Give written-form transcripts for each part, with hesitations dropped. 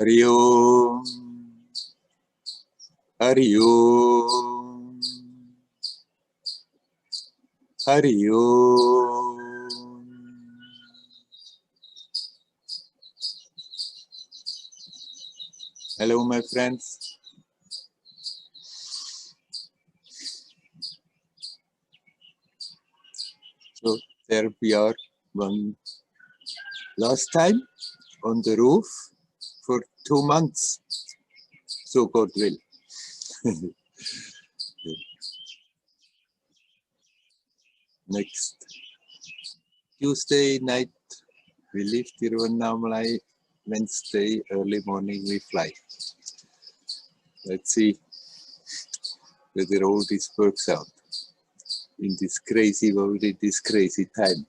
Hari Om, Hari Om, Hari Om. Hello, my friends. So there we are, one last time on the roof for 2 months. So God will. Next Tuesday night we leave Tiruvannamalai. Wednesday early morning we fly. Let's see whether all this works out in this crazy world, in this crazy time.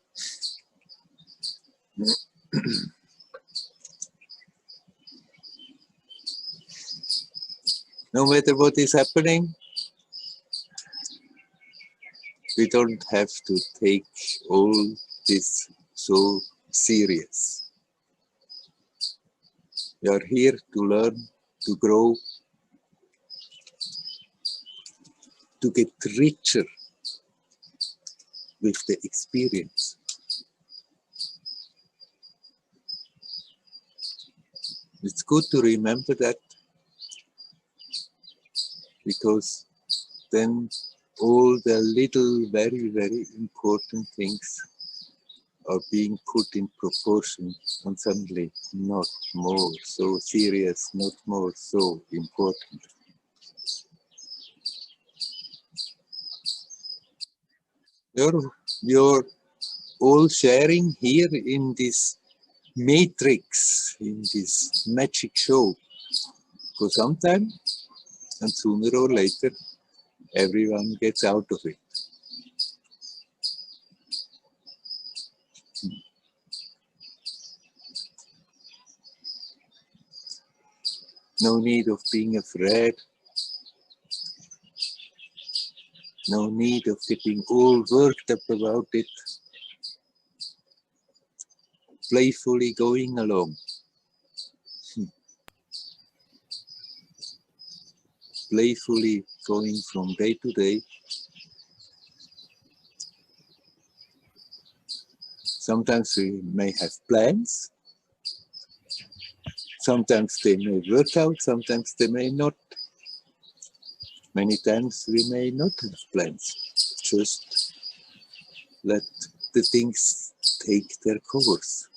No matter what is happening, we don't have to take all this so serious. We are here to learn, to grow, to get richer with the experience. It's good to remember that, because then all the little, very, very important things are being put in proportion, and suddenly not more so serious, not more so important. You're all sharing here in this matrix, in this magic show, for some time, and sooner or later everyone gets out of it. No need of being afraid, no need of getting all worked up about it. Playfully going along. Playfully going from day to day. Sometimes we may have plans. Sometimes they may work out, sometimes they may not. Many times we may not have plans. Just let the things take their course.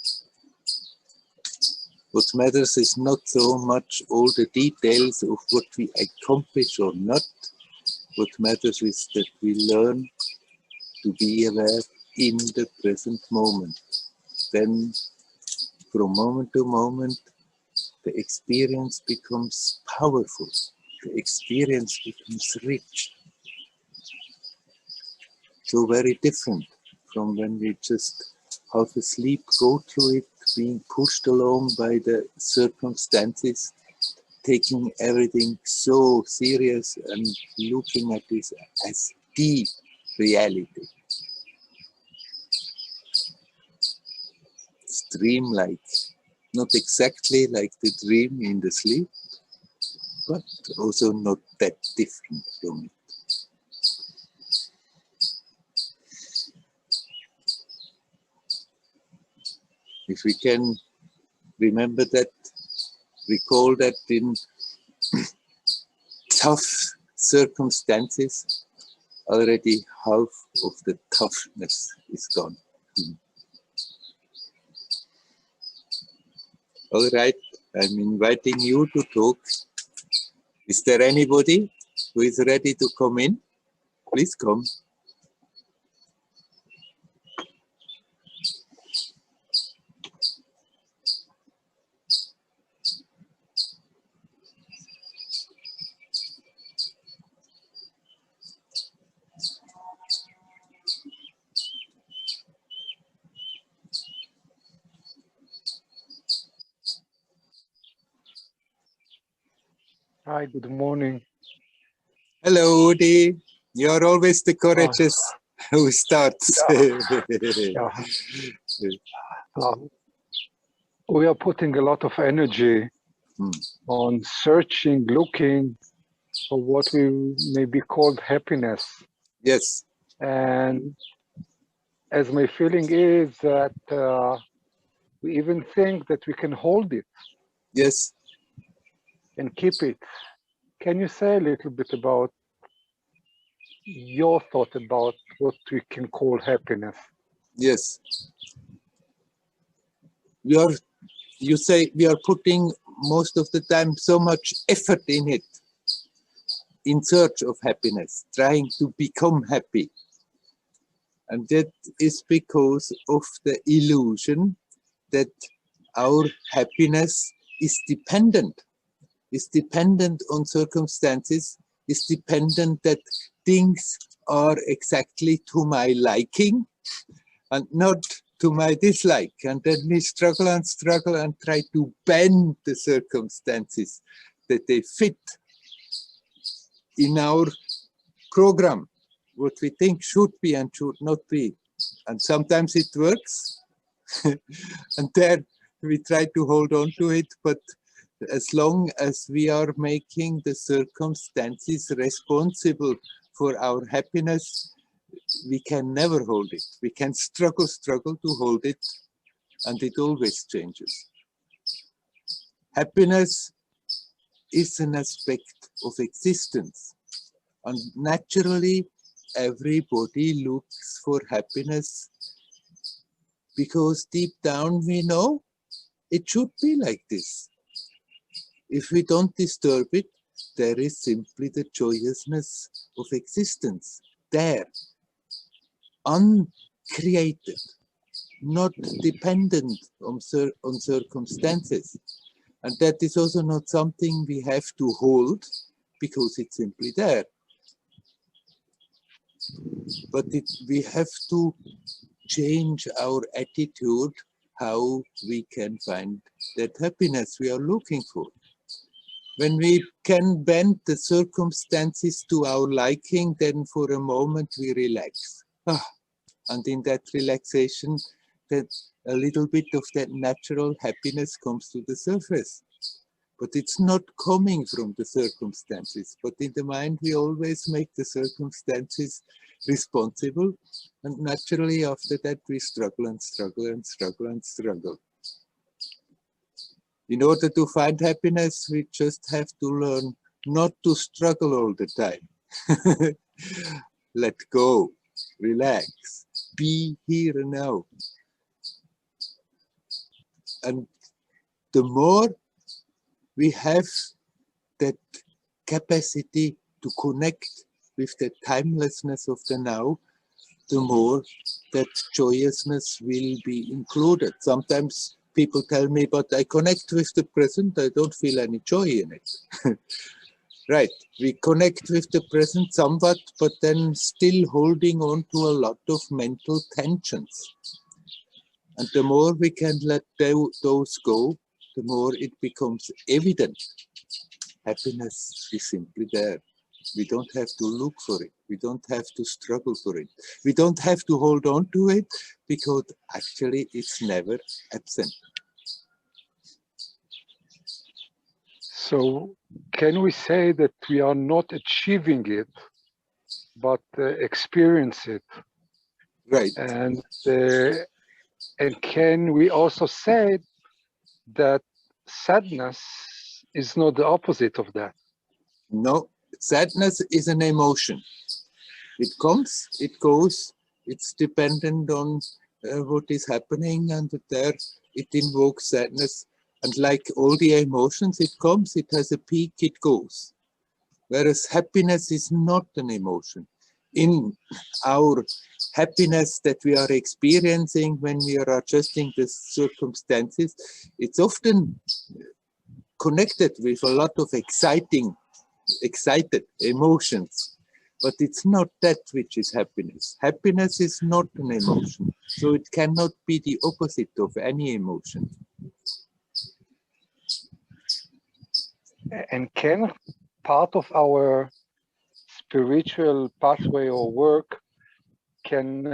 What matters is not so much all the details of what we accomplish or not. What matters is that we learn to be aware in the present moment. Then, from moment to moment, the experience becomes powerful. The experience becomes rich. So very different from when we just half asleep go through it, being pushed along by the circumstances, taking everything so serious and looking at this as the reality. It's dream-like, not exactly like the dream in the sleep, but also not that different from it. If we can remember that, recall that in tough circumstances, already half of the toughness is gone. All right, I'm inviting you to talk. Is there anybody who is ready to come in? Please come. Hi, good morning. Hello, Udi. You're always the courageous who starts. Yeah. We are putting a lot of energy on searching, looking for what we maybe called happiness. Yes. And as my feeling is that we even think that we can hold it. Yes. And keep it. Can you say a little bit about your thought about what we can call happiness? Yes. You say we are putting most of the time so much effort in it, in search of happiness, trying to become happy. And that is because of the illusion that our happiness is dependent on circumstances, is dependent that things are exactly to my liking and not to my dislike. And then we struggle and try to bend the circumstances that they fit in our program, what we think should be and should not be. And sometimes it works, and there we try to hold on to it, but as long as we are making the circumstances responsible for our happiness, we can never hold it. We can struggle to hold it, and it always changes. Happiness is an aspect of existence, and naturally everybody looks for happiness because deep down we know it should be like this. If we don't disturb it, there is simply the joyousness of existence there, uncreated, not dependent on circumstances. And that is also not something we have to hold because it's simply there. But we have to change our attitude, how we can find that happiness we are looking for. When we can bend the circumstances to our liking, then for a moment we relax. And in that relaxation, that a little bit of that natural happiness comes to the surface. But it's not coming from the circumstances. But in the mind, we always make the circumstances responsible. And naturally, after that, we struggle. In order to find happiness, we just have to learn not to struggle all the time. Let go, relax, be here and now. And the more we have that capacity to connect with the timelessness of the now, the more that joyousness will be included. Sometimes people tell me, but I connect with the present, I don't feel any joy in it. Right, we connect with the present somewhat, but then still holding on to a lot of mental tensions. And the more we can let those go, the more it becomes evident. Happiness is simply there. We don't have to look for it. We don't have to struggle for it. We don't have to hold on to it because actually it's never absent. So can we say that we are not achieving it, but experience it? Right. And can we also say that sadness is not the opposite of that? No, sadness is an emotion. It comes, it goes, it's dependent on what is happening, and there it invokes sadness. And like all the emotions, it comes, it has a peak, it goes. Whereas happiness is not an emotion. In our happiness that we are experiencing when we are adjusting the circumstances, it's often connected with a lot of excited emotions. But it's not that which is happiness. Happiness is not an emotion. So it cannot be the opposite of any emotion. And can part of our spiritual pathway or work can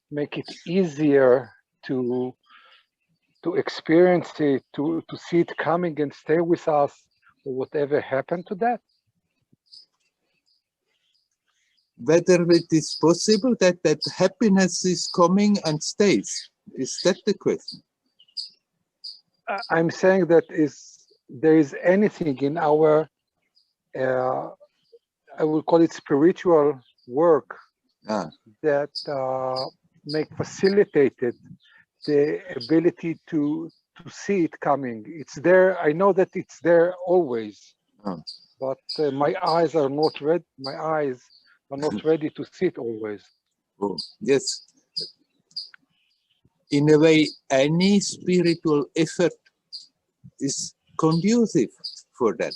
make it easier to to experience it, to see it coming and stay with us, or whatever happened to that? Whether it is possible that that happiness is coming and stays. Is that the question? I'm saying that there is anything in our, I will call it spiritual work, that make facilitated the ability to see it coming. It's there. I know that it's there always, but my eyes are not ready. My eyes are not ready to see it always. Oh, yes. In a way, any spiritual effort is conducive for that.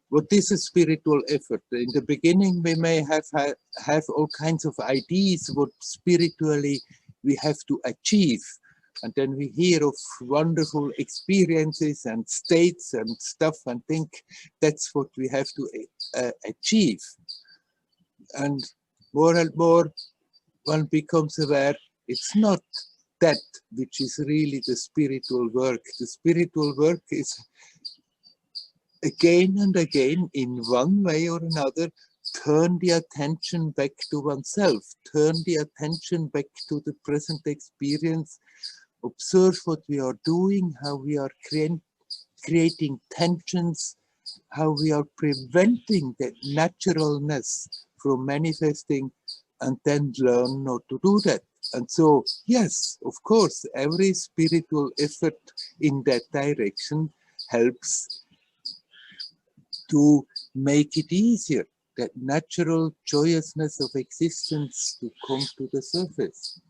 What is a spiritual effort? In the beginning, we may have all kinds of ideas what spiritually we have to achieve. And then we hear of wonderful experiences and states and stuff and think that's what we have to achieve. And more one becomes aware it's not that which is really the spiritual work. The spiritual work is again and again, in one way or another, turn the attention back to oneself, turn the attention back to the present experience, observe what we are doing, how we are creating tensions, how we are preventing that naturalness from manifesting, and then learn not to do that. And so, yes, of course, every spiritual effort in that direction helps to make it easier, that natural joyousness of existence to come to the surface.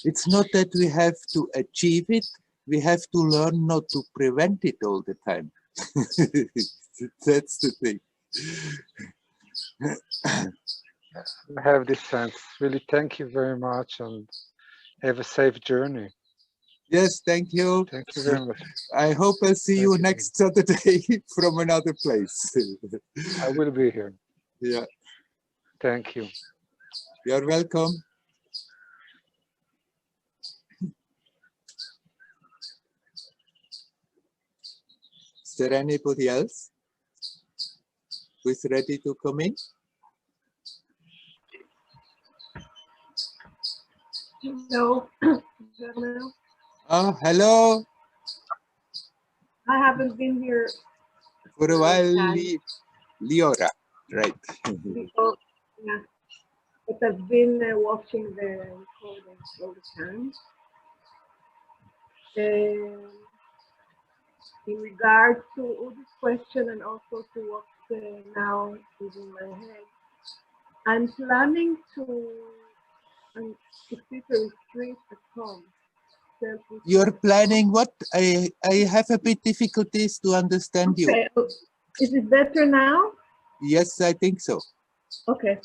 It's not that we have to achieve it, we have to learn not to prevent it all the time. That's the thing. I have this sense. Really, thank you very much, and have a safe journey. Yes, thank you. Thank you very much. I hope I'll see you next Saturday from another place. I will be here. Yeah. Thank you. You're welcome. Is there anybody else who is ready to come in? Hello. Werner. Oh, hello. I haven't been here For a while, Leora, right? before, yeah. But I've been watching the recordings all the time. In regards to Udi's question and also to what now is in my head, I'm planning to sit a retreat at home. You're planning what? I have a bit difficulties to understand you. Is it better now? Yes, I think so. Okay.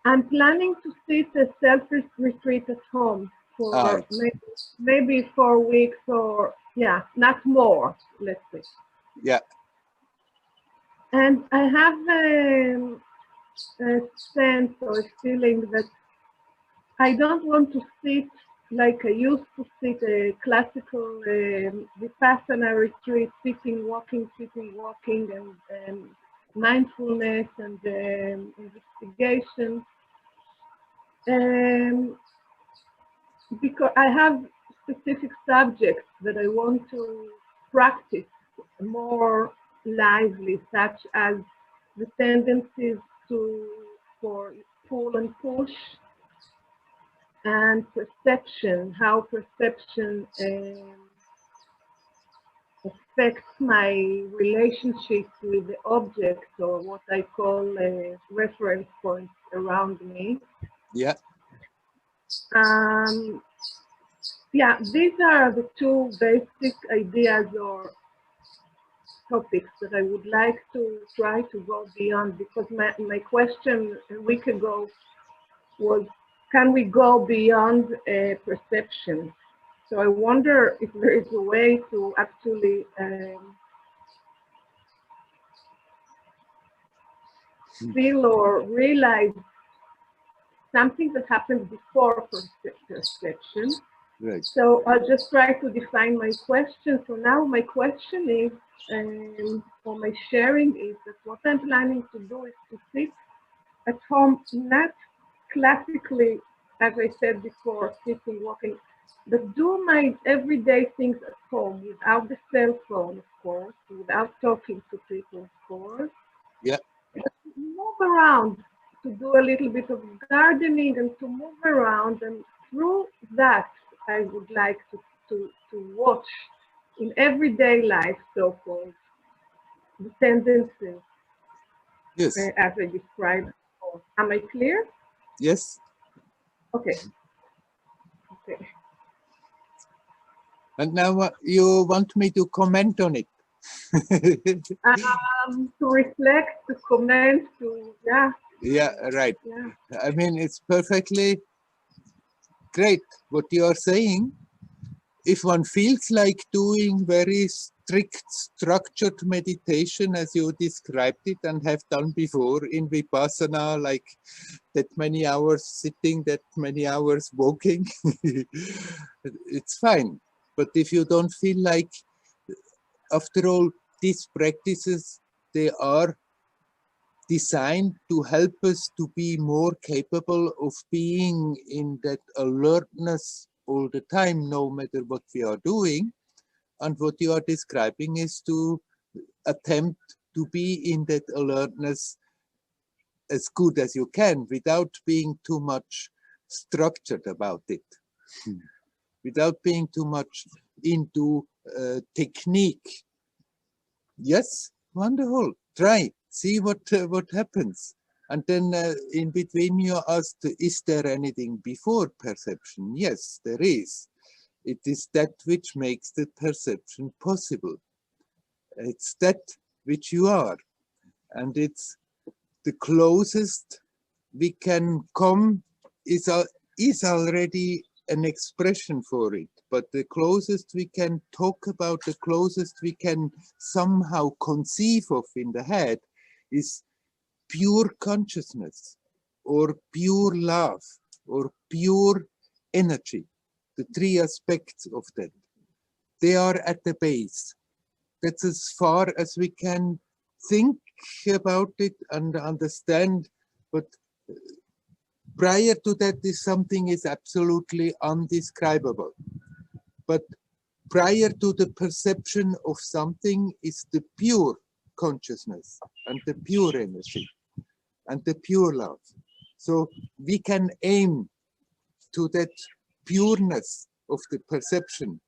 I'm planning to sit a self-retreat at home for maybe 4 weeks or, yeah, not more, let's say. Yeah. And I have a sense or a feeling that I don't want to sit like I used to sit a classical Vipassana retreat, sitting, walking, and mindfulness and investigation. Because I have specific subjects that I want to practice more lively, such as the tendencies for pull and push, and perception, how perception affects my relationship with the object, or what I call reference points around me. Yeah. Yeah, these are the two basic ideas or topics that I would like to try to go beyond, because my question a week ago was, can we go beyond perception? So I wonder if there is a way to actually feel or realize something that happens before perception. Right. So I'll just try to define my question. So now my question is, or my sharing is that what I'm planning to do is to sit at home, not classically, as I said before, sitting, walking, but do my everyday things at home without the cell phone, of course, without talking to people, of course. Yeah. Move around, to do a little bit of gardening and to move around, and through that I would like to watch in everyday life, so-called, the tendencies, Yes. as I described before. Am I clear? Yes. Okay. Okay. And now you want me to comment on it? To reflect, to comment, to, yeah. Yeah, right. Yeah. I mean, it's perfectly great what you are saying. If one feels like doing very strict, structured meditation as you described it and have done before in Vipassana, like that many hours sitting, that many hours walking, it's fine. But if you don't feel like, after all, these practices, they are designed to help us to be more capable of being in that alertness all the time, no matter what we are doing. And what you are describing is to attempt to be in that alertness as good as you can without being too much structured about it, without being too much into technique. Yes, wonderful. Try, see what happens. And then in between you asked, is there anything before perception? Yes, there is. It is that which makes the perception possible. It's that which you are. And it's the closest we can come is already an expression for it. But the closest we can talk about, the closest we can somehow conceive of in the head is pure consciousness, or pure love, or pure energy. The three aspects of that. They are at the base. That's as far as we can think about it and understand. But prior to that, is something is absolutely undescribable. But prior to the perception of something is the pure consciousness and the pure energy and the pure love. So we can aim to that pureness of the perception.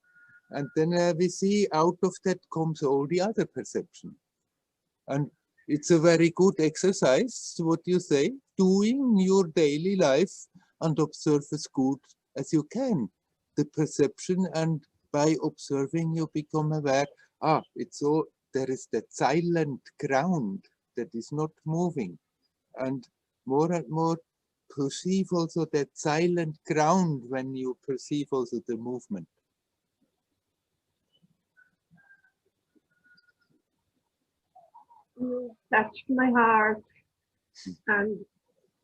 And then we see out of that comes all the other perception. And it's a very good exercise, what you say, doing your daily life and observe as good as you can the perception, and by observing you become aware, it's all, there is that silent ground that is not moving. And more perceive also that silent ground when you perceive also the movement. You touched my heart, and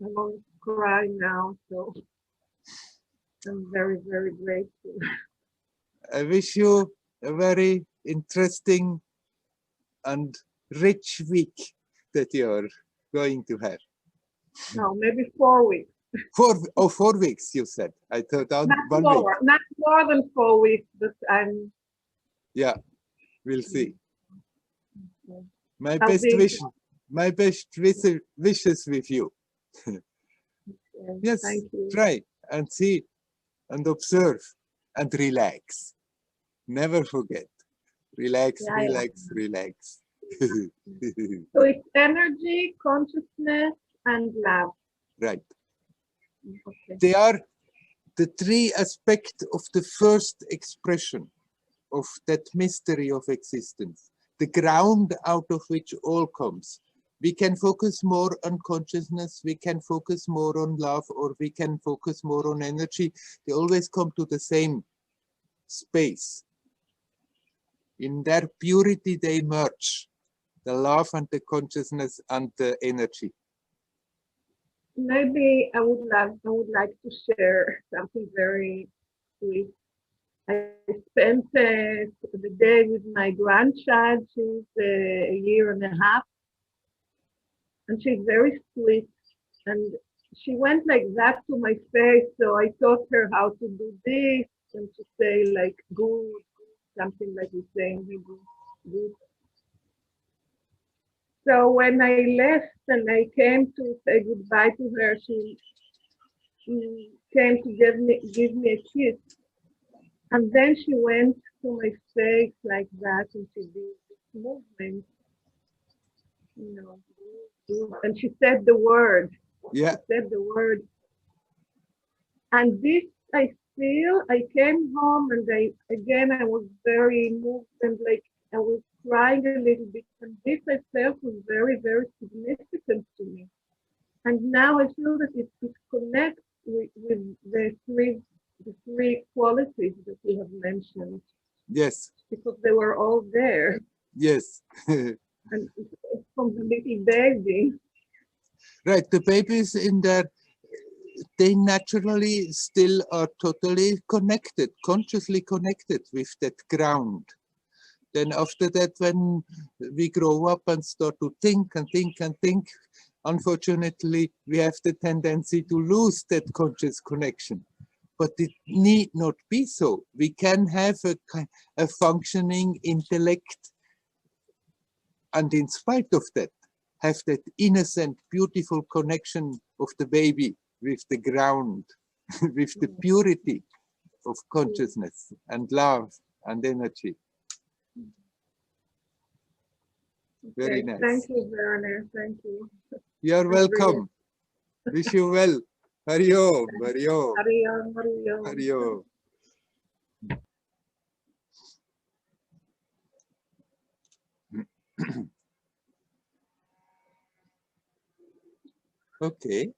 I'm going to cry now, so I'm very, very grateful. I wish you a very interesting and rich week that you're going to have. No, maybe 4 weeks. 4 weeks, you said. I thought on Not 1 more, week. not more than 4 weeks, but I'm... Yeah, we'll see. Okay. My I'll best wishes with you. Yes, thank you. try and see and observe and relax. Never forget. Relax, Yeah, relax, relax. So it's energy, consciousness, and love. Right. Okay. They are the three aspects of the first expression of that mystery of existence, the ground out of which all comes. We can focus more on consciousness, we can focus more on love, or we can focus more on energy. They always come to the same space. In their purity, they merge, the love and the consciousness and the energy. maybe I would like to share something very sweet. I spent the day with my grandchild. She's a year and a half, and she's very sweet. And she went like that to my face, so I taught her how to do this and to say like good, something like we say in Hebrew, good. So when I left and I came to say goodbye to her, she came to give me a kiss. And then she went to my face like that and she did this movement, you know, and she said the word. Yeah. She said the word. And this I feel, I came home and I was very moved and like I was crying a little bit. And this I felt was very, very significant to me. And now I feel that it connects with the three qualities that you have mentioned. Yes. Because they were all there. Yes. And from the little baby. Right, the babies in there, they naturally still are totally connected, consciously connected with that ground. Then after that, when we grow up and start to think and think and think, unfortunately, we have the tendency to lose that conscious connection. But it need not be so. We can have a functioning intellect, and in spite of that, have that innocent, beautiful connection of the baby with the ground, with the purity of consciousness and love and energy. Very nice. Thank you, Werner. Thank you. You're welcome. Wish you well. Hari Om, Hari Om. Hari Om, Hari Om. Hari Om. Okay.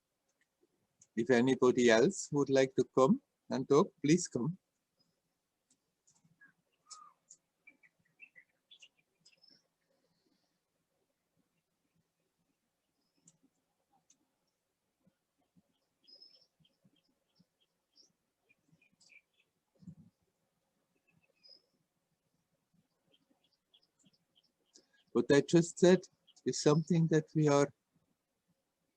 If anybody else would like to come and talk, please come. What I just said is something that we are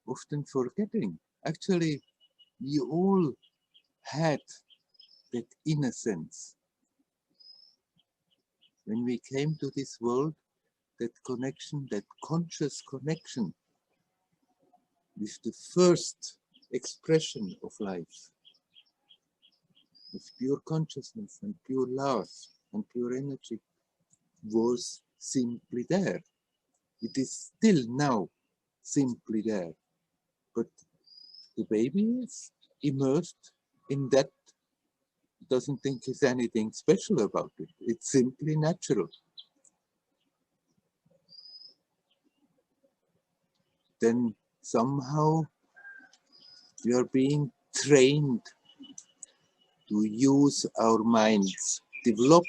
often forgetting. Actually, we all had that innocence. When we came to this world, that connection, that conscious connection with the first expression of life, with pure consciousness and pure love and pure energy, was simply there. It is still now simply there. But the baby is immersed in that, doesn't think there's anything special about it. It's simply natural. Then somehow we are being trained to use our minds, develop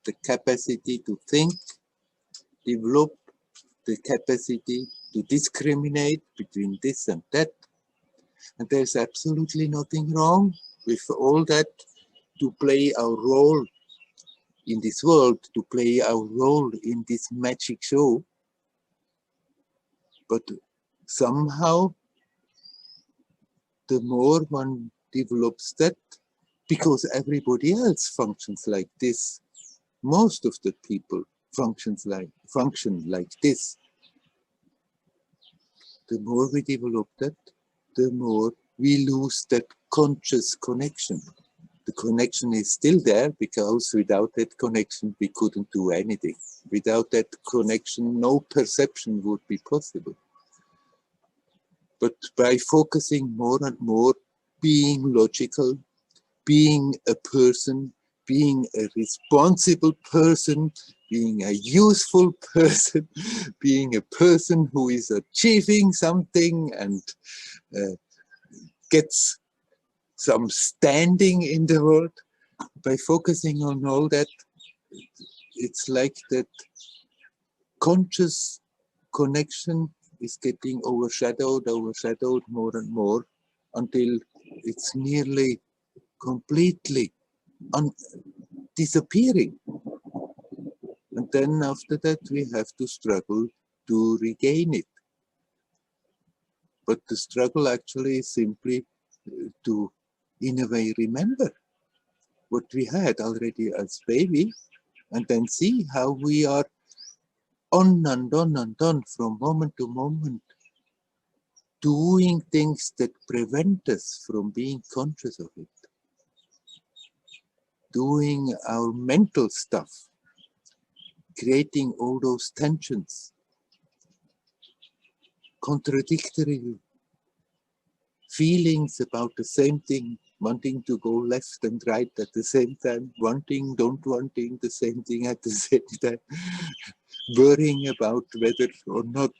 the capacity to think, develop the capacity to discriminate between this and that. And there's absolutely nothing wrong with all that, to play our role in this world, to play our role in this magic show. But somehow, the more one develops that, because everybody else functions like this, most of the people function like this. The more we develop that, the more we lose that conscious connection. The connection is still there, because without that connection, we couldn't do anything. Without that connection, no perception would be possible. But by focusing more and more, being logical, being a person, being a responsible person, being a useful person, being a person who is achieving something and gets some standing in the world, by focusing on all that, it's like that conscious connection is getting overshadowed more and more until it's nearly completely disappearing. And then after that, we have to struggle to regain it. But the struggle actually is simply to, in a way, remember what we had already as baby, and then see how we are on and on and on from moment to moment, doing things that prevent us from being conscious of it, doing our mental stuff, creating all those tensions, contradictory feelings about the same thing, wanting to go left and right at the same time, don't wanting the same thing at the same time, worrying about whether or not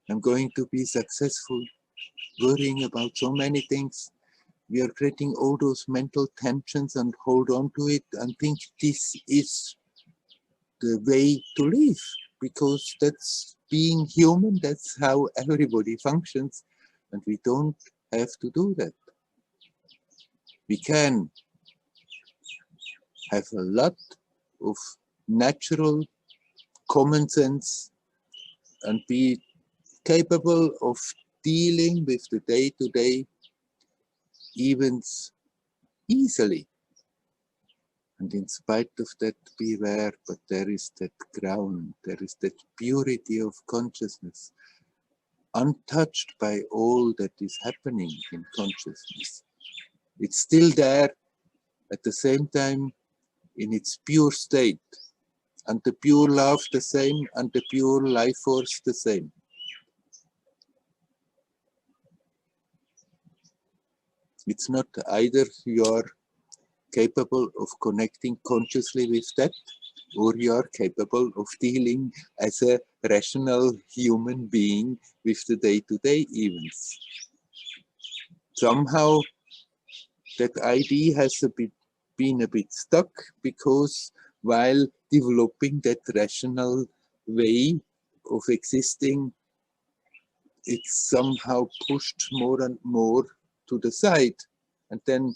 I'm going to be successful, worrying about so many things. We are creating all those mental tensions and hold on to it and think this is the way to live, because that's being human, that's how everybody functions, and we don't have to do that. We can have a lot of natural common sense and be capable of dealing with the day-to-day events easily. And in spite of that, beware, but there is that ground, there is that purity of consciousness, untouched by all that is happening in consciousness. It's still there, at the same time, in its pure state, and the pure love the same, and the pure life force the same. It's not either you are capable of connecting consciously with that, or you are capable of dealing as a rational human being with the day-to-day events. Somehow that idea has been a bit stuck, because while developing that rational way of existing, it's somehow pushed more and more to the side. And then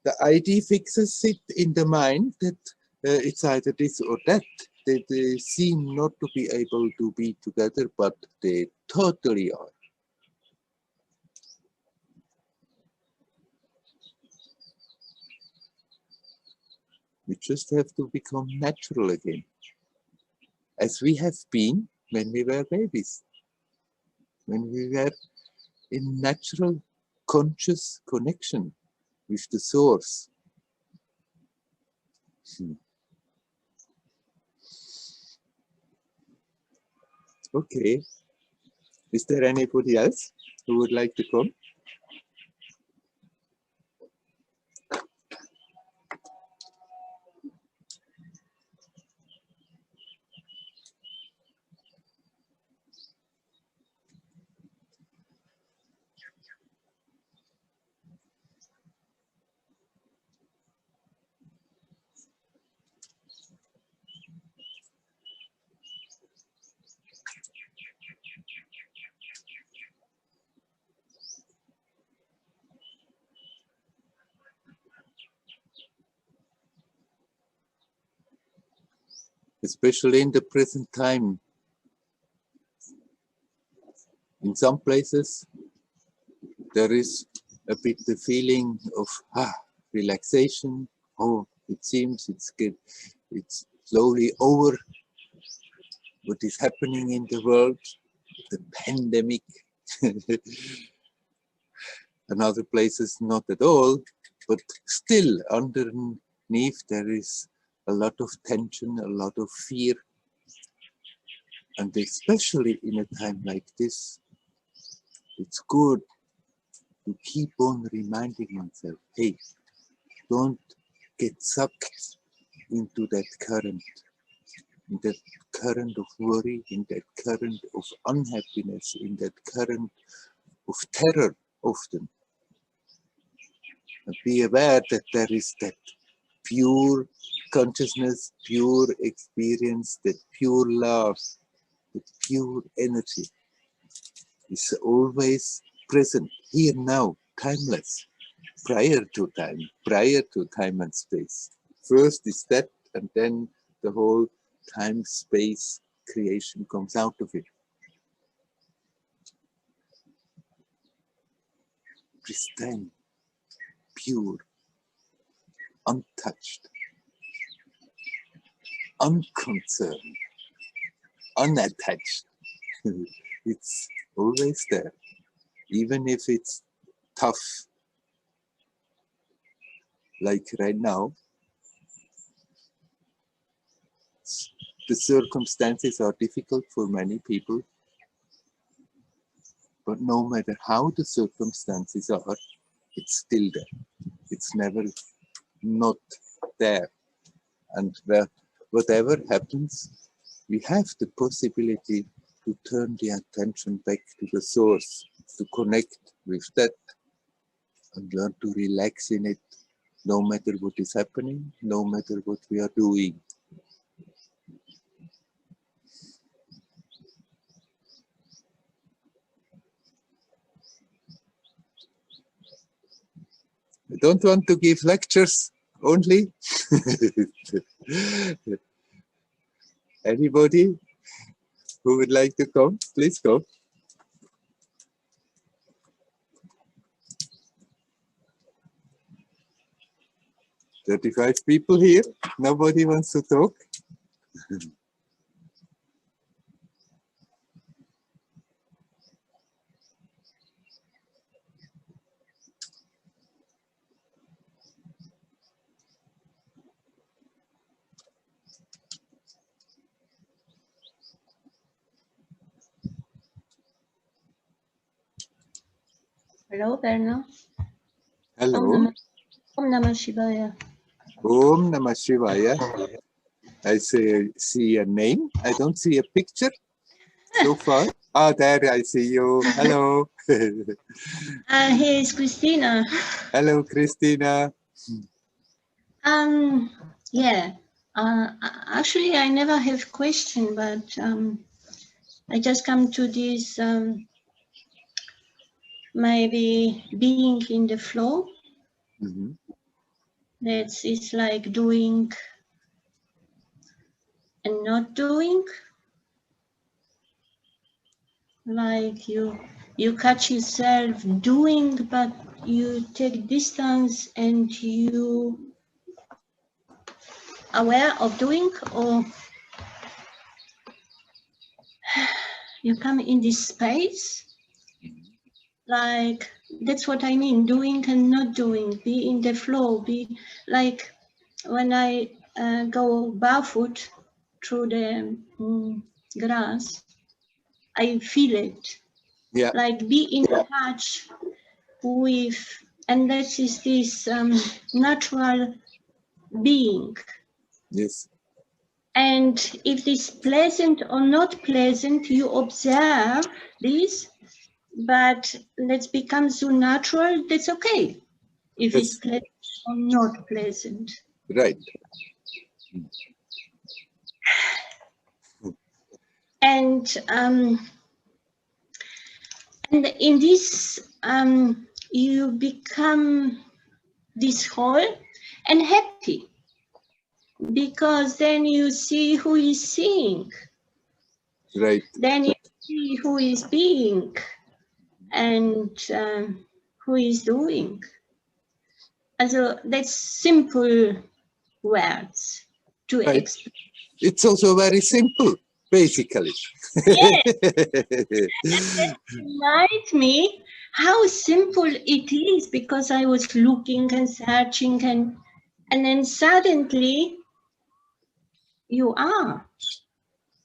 the idea fixes it in the mind that it's either this or that. They seem not to be able to be together, but they totally are. We just have to become natural again, as we have been when we were babies, when we were in natural conscious connection with the source. Okay, is there anybody else who would like to come? Especially in the present time. In some places, there is a bit the feeling of relaxation. Oh, it seems it's slowly over what is happening in the world, the pandemic. And other places not at all, but still underneath there is a lot of tension, a lot of fear. And especially in a time like this, it's good to keep on reminding oneself, hey, don't get sucked into that current of worry, in that current of unhappiness, in that current of terror often. And be aware that there is that pure consciousness, pure experience, that pure love, that pure energy is always present, here now, timeless, prior to time and space. First is that, and then the whole time-space creation comes out of it. Pristine, pure, untouched, unconcerned, unattached. It's always there, even if it's tough, like right now. The circumstances are difficult for many people, but no matter how the circumstances are, it's still there. It's never not there. And whatever happens, we have the possibility to turn the attention back to the source, to connect with that, and learn to relax in it, no matter what is happening, no matter what we are doing. I don't want to give lectures only. Anybody who would like to come, please come. "35 people here. Nobody wants to talk." Hello, Werner. Hello. Om Namah Shivaya. Om Namah Shivaya. I see a name. I don't see a picture so far. Ah, there I see you. Hello. Here is Christina. Hello, Christina. Yeah. Actually, I never have question, but I just come to this maybe being in the flow. Mm-hmm. It's like doing and not doing. Like you catch yourself doing, but you take distance and you aware of doing, or you come in this space. Like, that's what I mean, doing and not doing, be in the flow, be like when I go barefoot through the grass, I feel it. Yeah. Like be in touch with, and that is this natural being. Yes. And if it's pleasant or not pleasant, you observe this, but let's become so natural, that's okay. If Yes. it's pleasant or not pleasant. Right. And in this, you become this whole and happy, because then you see who is seeing. Right. Then you see who is being and who is doing. And so that's simple words to Right. explain. It's also very simple, basically. Yes. That reminds me how simple it is, because I was looking and searching and then suddenly you are.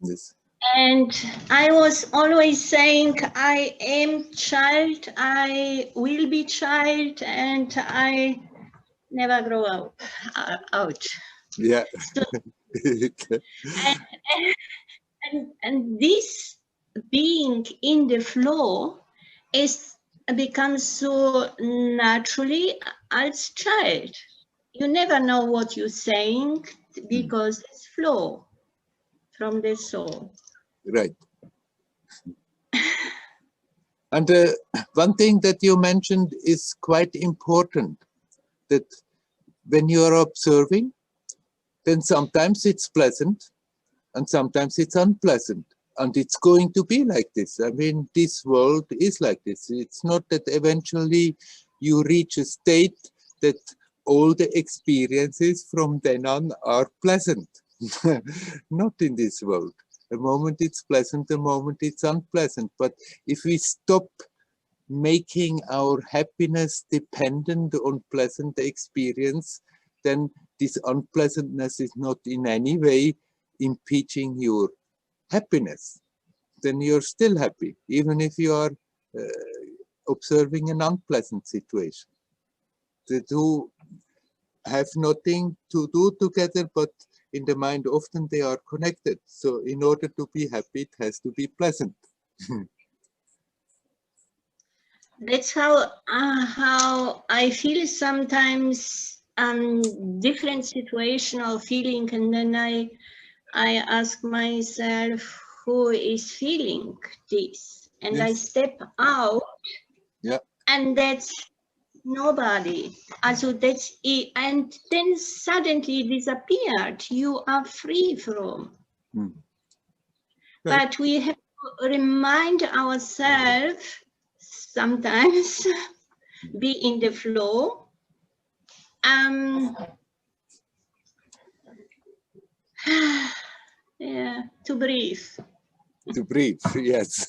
Yes. And I was always saying, I am child, I will be child, and I never grow out. Yeah. So, and this being in the flow becomes so naturally as child. You never know what you're saying because it's flow from the soul. Right. And one thing that you mentioned is quite important, that when you are observing, then sometimes it's pleasant and sometimes it's unpleasant. And it's going to be like this. I mean, this world is like this. It's not that eventually you reach a state that all the experiences from then on are pleasant. Not in this world. The moment it's pleasant, the moment it's unpleasant. But if we stop making our happiness dependent on pleasant experience, then this unpleasantness is not in any way impeding your happiness. Then you're still happy, even if you are observing an unpleasant situation. The two have nothing to do together, but in the mind often they are connected. So in order to be happy, it has to be pleasant. That's how I feel sometimes. Different situational feeling, and then I ask myself, who is feeling this? And yes. I step out, yeah, and that's nobody. Also that's it, and then suddenly disappeared. You are free from. Right. But we have to remind ourselves sometimes, be in the flow. Yeah, to breathe. To breathe, yes.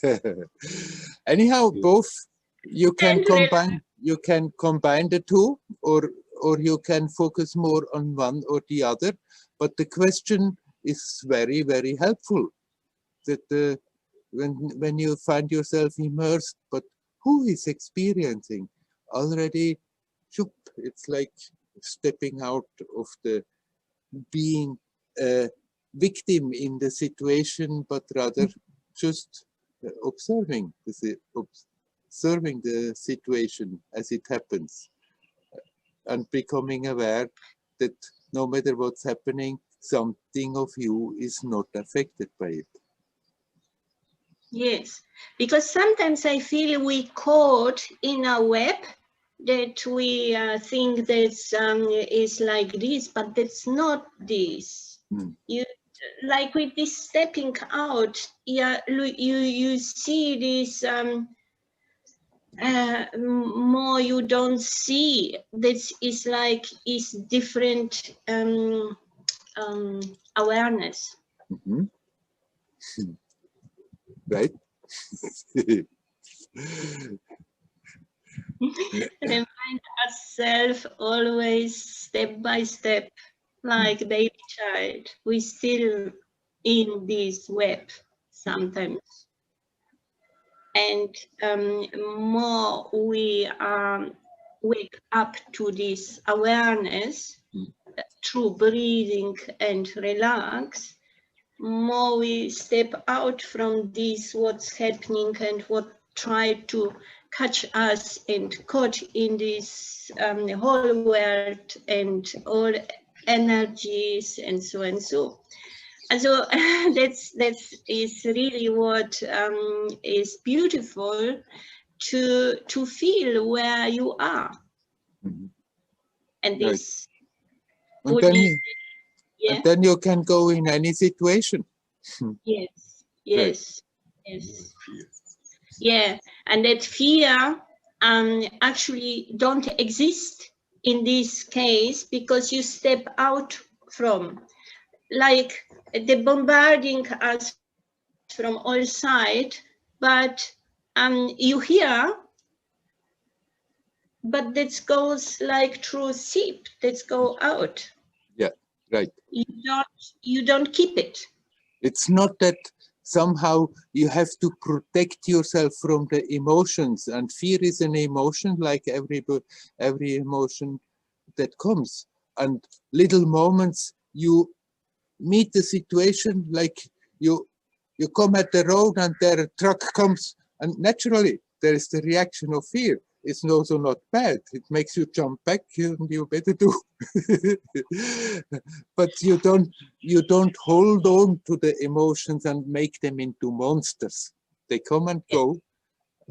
Anyhow, both you can combine the two, or you can focus more on one or the other. But the question is very, very helpful. That when you find yourself immersed, but who is experiencing already? It's like stepping out of the being a victim in the situation, but rather just observing the situation as it happens, and becoming aware that no matter what's happening, something of you is not affected by it. Yes, because sometimes I feel we caught in a web that we think that is like this, but that's not this. You like with this stepping out, yeah, you see this more you don't see. This is like is different awareness. Mm-hmm. Right. Remind ourselves always step by step, like baby child. We still in this web sometimes, and more we wake up to this awareness through breathing and relax, more we step out from this what's happening and what try to catch us and caught in this whole world and all energies and so and so. And so that is really what is beautiful to feel where you are. Mm-hmm. And this right. And then you can go in any situation. Yes, yes, right. Yes. Yeah, and that fear actually don't exist in this case because you step out from, like the bombarding us from all sides, but you hear, but that goes like through seep, that go out. Yeah, right. You don't keep it. It's not that somehow you have to protect yourself from the emotions, and fear is an emotion like every emotion that comes. And little moments you meet the situation, like you come at the road and there a truck comes, and naturally there is the reaction of fear. It's also not bad. It makes you jump back, and you better do. But you don't hold on to the emotions and make them into monsters. They come and go,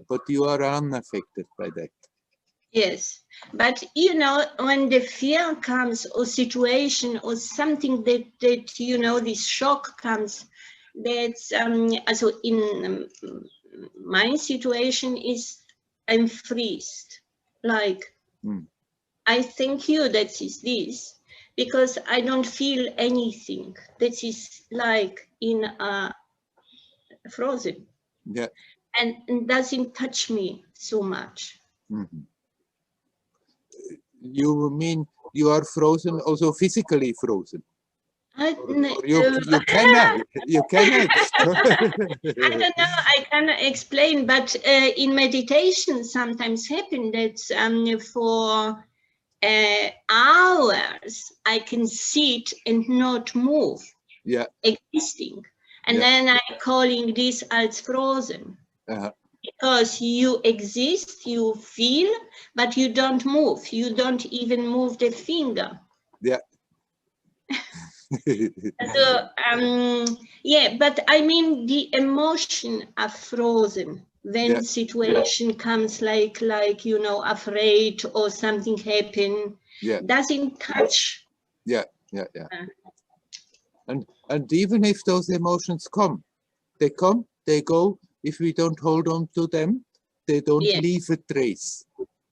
but you are unaffected by that. Yes, but you know, when the fear comes, or situation, or something that you know, this shock comes, that's also in my situation is I'm freezed. Like, I thank you that is this, because I don't feel anything. That is like in frozen. Yeah. And doesn't touch me so much. You mean you are frozen, also physically frozen? You cannot. You cannot. I don't know. I cannot explain, but in meditation, sometimes happen that for hours I can sit and not move. Yeah. Existing, and then I'm calling this as frozen. Because you exist, you feel, but you don't move. You don't even move the finger. Yeah. So, yeah, but I mean, the emotion are frozen when situation comes like, you know, afraid or something happen, doesn't touch. Yeah. And even if those emotions come, they go. If we don't hold on to them, they don't leave a trace.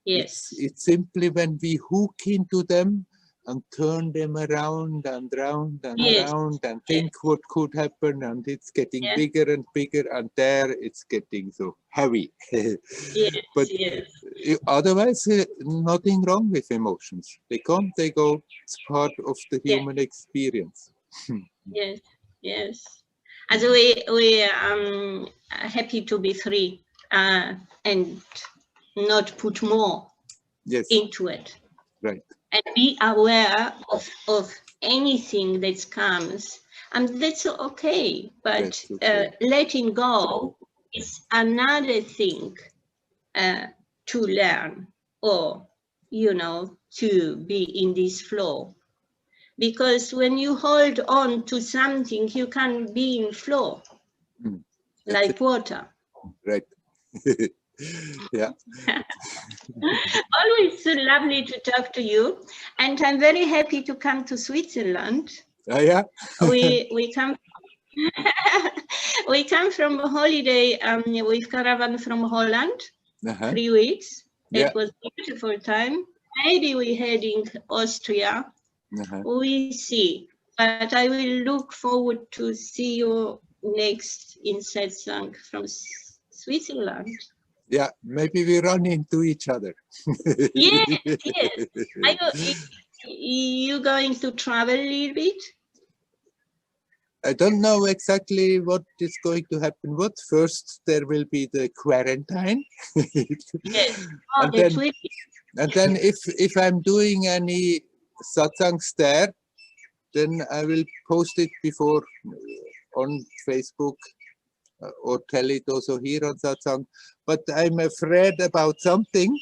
Yes. It's simply when we hook into them and turn them around and round and round and think what could happen, and it's getting bigger and bigger, and there it's getting so heavy. But otherwise, nothing wrong with emotions. They come, they go. It's part of the human experience. Yes. As we are happy to be free and not put more into it. Right. And be aware of anything that comes, and that's okay. But letting go is another thing to learn, or you know, to be in this flow. Because when you hold on to something, you can be in flow, like water. Right. Yeah. Always so lovely to talk to you, and I'm very happy to come to Switzerland. Oh yeah. we come we come from a holiday with caravan from Holland, 3 weeks. It was a beautiful time. Maybe we're heading Austria. We see, but I will look forward to see you next in Satsang from Switzerland. Yeah, maybe we run into each other. Yes. Are you going to travel a little bit? I don't know exactly what is going to happen. What first there will be the quarantine. Yes. And then if I'm doing any satsangs there, then I will post it before on Facebook or tell it also here on Satsang. But I'm afraid about something,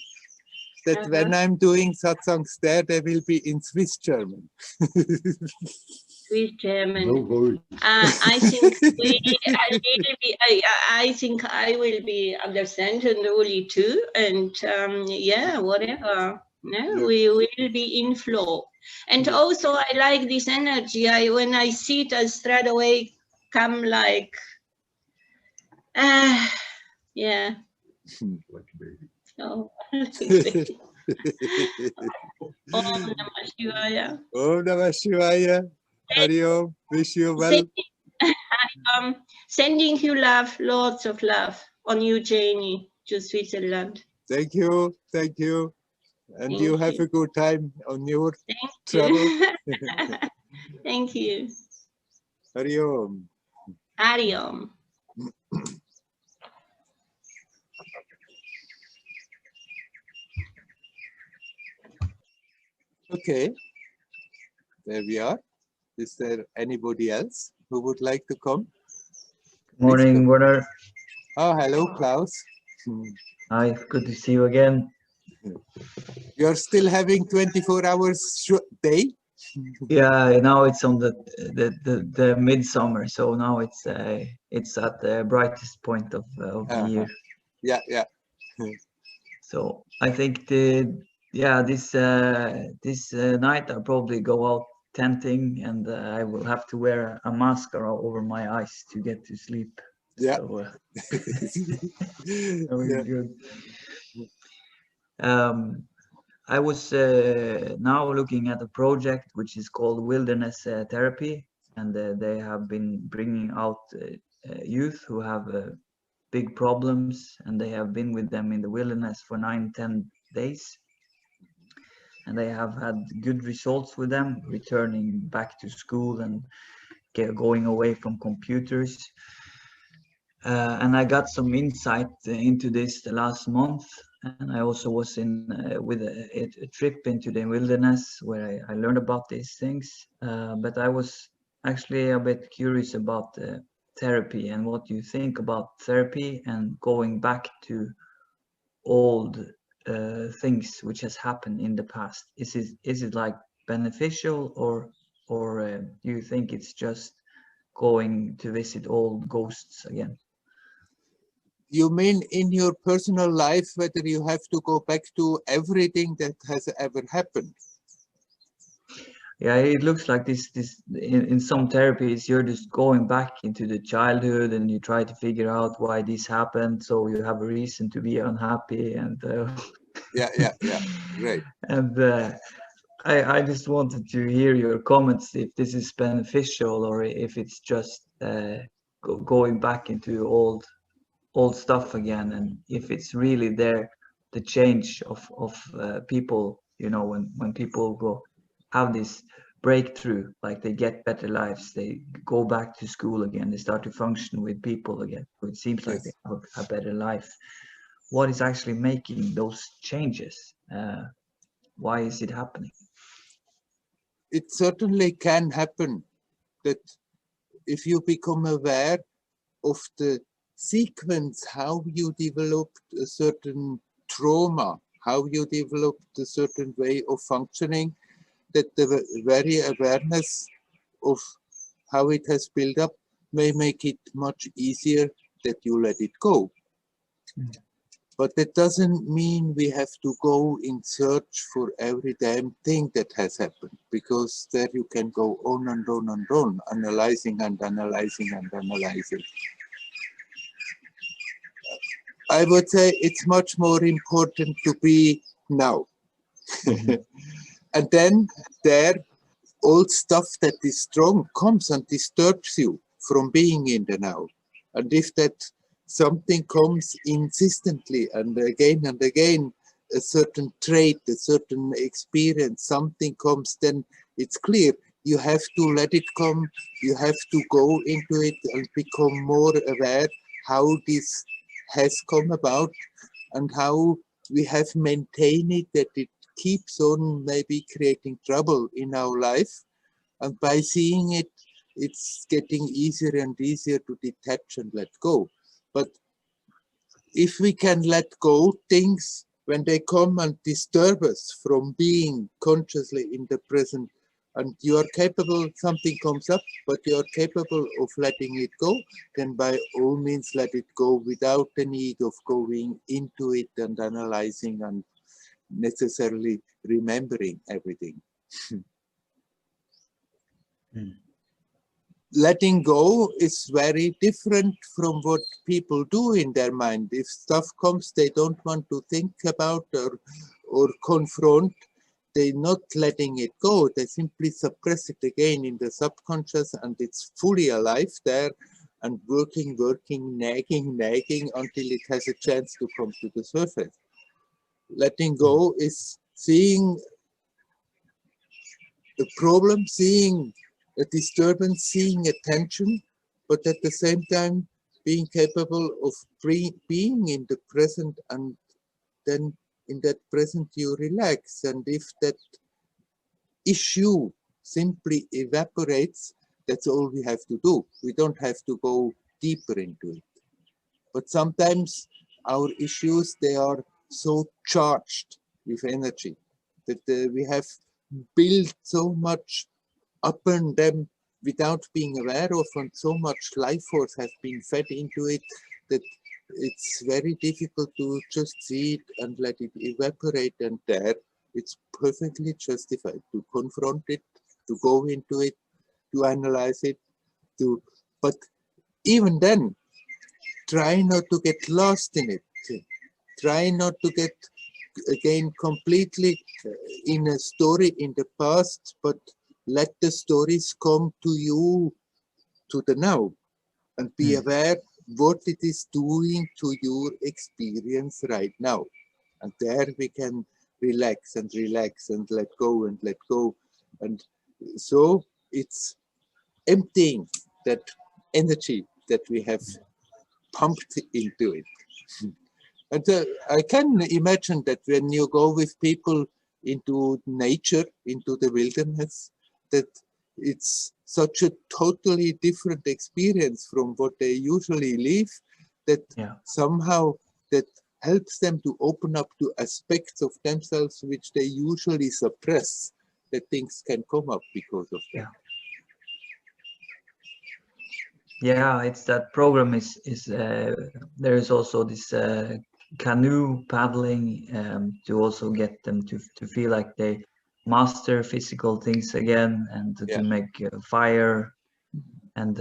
that when I'm doing satsangs there, they will be in Swiss German. Swiss German. No worries. I think I think I will be understanding only too, and yeah, whatever. No, we will be in flow. And also, I like this energy. When I see it, I straight away come like, yeah. Like a baby. Oh, Om Namah Shivaya. Om Namah Shivaya. Hari Om. Wish you well. Sending you love, lots of love on your journey to Switzerland. Thank you. Thank you. And Thank you have you. a good time on your Thank travel. you. Thank you. Hari Om. Hari Om. Okay. There we are. Is there anybody else who would like to come? Good morning, Werner. Oh, hello, Klaus. Hi, good to see you again. You're still having 24 hours day? Yeah, now it's on the midsummer, so now it's at the brightest point of the year. Yeah, yeah. So I think this night I'll probably go out tenting, and I will have to wear a mascara over my eyes to get to sleep. Yeah. So, very good. I was now looking at a project which is called Wilderness Therapy, and they have been bringing out youth who have big problems, and they have been with them in the wilderness for 9-10 days, and they have had good results with them, returning back to school and going away from computers. And I got some insight into this the last month, and I also was in with a trip into the wilderness where I learned about these things. But I was actually a bit curious about therapy and what you think about therapy and going back to old things which has happened in the past. Is it like beneficial, or do you think it's just going to visit old ghosts again? You mean in your personal life, whether you have to go back to everything that has ever happened? Yeah, it looks like this in some therapies, you're just going back into the childhood and you try to figure out why this happened, so you have a reason to be unhappy. And yeah, right. And I just wanted to hear your comments, if this is beneficial or if it's just going back into old stuff again, and if it's really there, the change of people, you know, when people have this breakthrough, like they get better lives, they go back to school again, they start to function with people again, so it seems like they have a better life. What is actually making those changes? Why is it happening? It certainly can happen that if you become aware of the sequence, how you developed a certain trauma, how you developed a certain way of functioning, that the very awareness of how it has built up may make it much easier that you let it go. But that doesn't mean we have to go in search for every damn thing that has happened, because there you can go on and on and on, analyzing and analyzing and analyzing. I would say it's much more important to be now. And then there, old stuff that is strong comes and disturbs you from being in the now. And if that something comes insistently and again, a certain trait, a certain experience, something comes, then it's clear you have to let it come, you have to go into it and become more aware how this has come about and how we have maintained it, that it keeps on maybe creating trouble in our life. And by seeing it, it's getting easier and easier to detach and let go. But if we can let go things when they come and disturb us from being consciously in the present, and you are capable, something comes up, but you are capable of letting it go, then by all means let it go without the need of going into it and analyzing and necessarily remembering everything. Letting go is very different from what people do in their mind. If stuff comes they don't want to think about or confront, they're not letting it go. They simply suppress it again in the subconscious, and it's fully alive there and working, nagging until it has a chance to come to the surface. Letting go is seeing the problem, seeing a disturbance, seeing a tension, but at the same time being capable of being in the present, and then in that present you relax. And if that issue simply evaporates, that's all we have to do. We don't have to go deeper into it. But sometimes our issues, they are so charged with energy that we have built so much upon them without being aware of, and so much life force has been fed into it that it's very difficult to just see it and let it evaporate, and there it's perfectly justified to confront it, to go into it, to analyze it, but even then, try not to get lost in it. Try not to get again completely in a story in the past, but let the stories come to you, to the now, and be aware what it is doing to your experience right now. And there we can relax and relax and let go and let go. And so it's emptying that energy that we have pumped into it. And I can imagine that when you go with people into nature, into the wilderness, that it's such a totally different experience from what they usually live, that somehow that helps them to open up to aspects of themselves which they usually suppress, that things can come up because of that. Yeah, it's that program is there is also this canoe paddling to also get them to feel like they master physical things again, and to make fire, and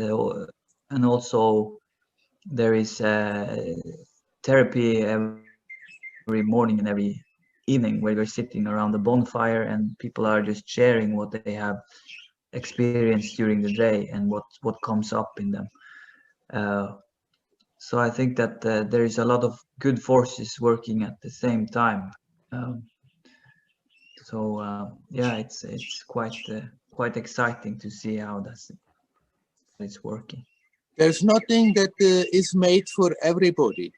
also there is therapy every morning and every evening where we're sitting around the bonfire and people are just sharing what they have experienced during the day and what comes up in them. So I think that there is a lot of good forces working at the same time. Yeah, it's quite exciting to see how it's working. There's nothing that is made for everybody.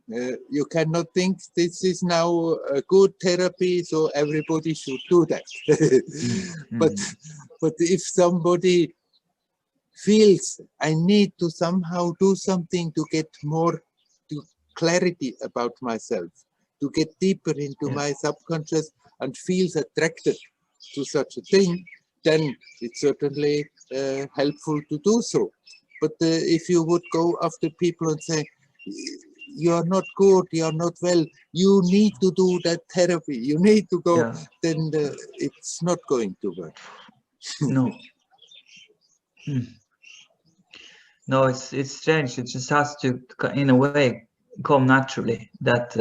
You cannot think this is now a good therapy, so everybody should do that. But if somebody feels I need to somehow do something to get more to clarity about myself, to get deeper into my subconscious and feels attracted to such a thing, then it's certainly helpful to do so. But if you would go after people and say, you're not good, you're not well, you need to do that therapy, you need to go, then it's not going to work. No. No, it's strange. It just has to, in a way, come naturally. That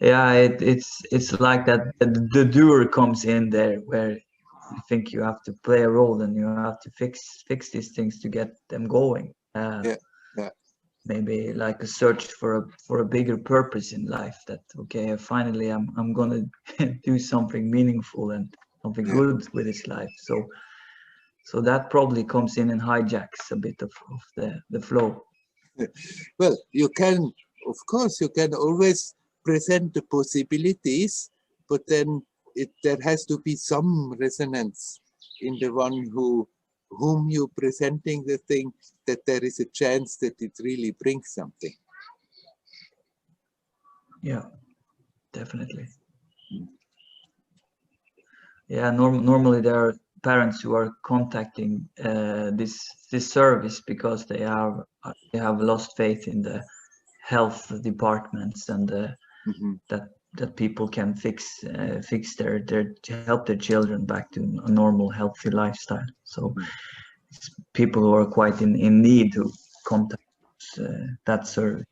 yeah, it's like that the doer comes in there, where you think you have to play a role and you have to fix these things to get them going. Maybe like a search for a bigger purpose in life. That okay, finally I'm gonna do something meaningful and something good with this life. So that probably comes in and hijacks a bit of the flow. Well, you can, of course, you can always present the possibilities, but then there has to be some resonance in the one whom you're presenting the thing, that there is a chance that it really brings something. Yeah, definitely. Yeah, normally there are parents who are contacting this service because they have lost faith in the health departments and that people can help their children back to a normal, healthy lifestyle. So it's people who are quite in need who contact that service.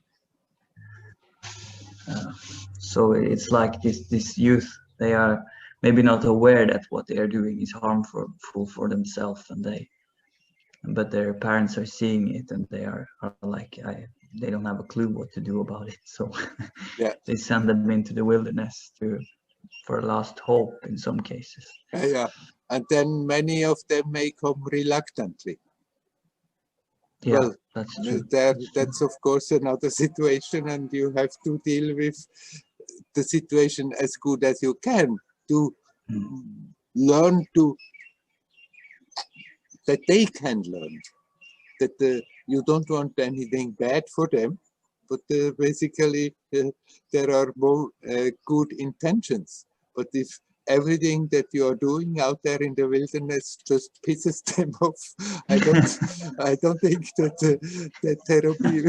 So it's like this youth, they are maybe not aware that what they are doing is harmful for themselves, but their parents are seeing it and they are like, they don't have a clue what to do about it. So they send them into the wilderness for last hope in some cases. And then many of them may come reluctantly. Yeah, well, that's true. That's of course another situation, and you have to deal with the situation as good as you can to learn that they can learn, that you don't want anything bad for them, but basically there are more good intentions. But if everything that you are doing out there in the wilderness just pisses them off. I don't think that that therapy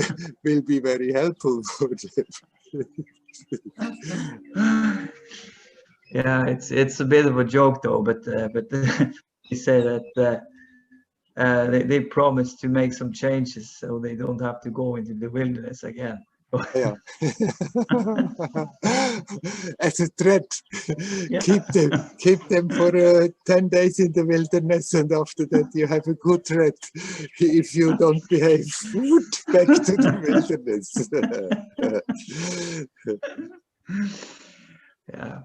will be very helpful for them. Yeah, it's a bit of a joke though, but they say that they promise to make some changes so they don't have to go into the wilderness again. Yeah. As a threat, Yeah. keep them for 10 days in the wilderness, and after that you have a good threat. If you don't behave, back to the wilderness. Yeah.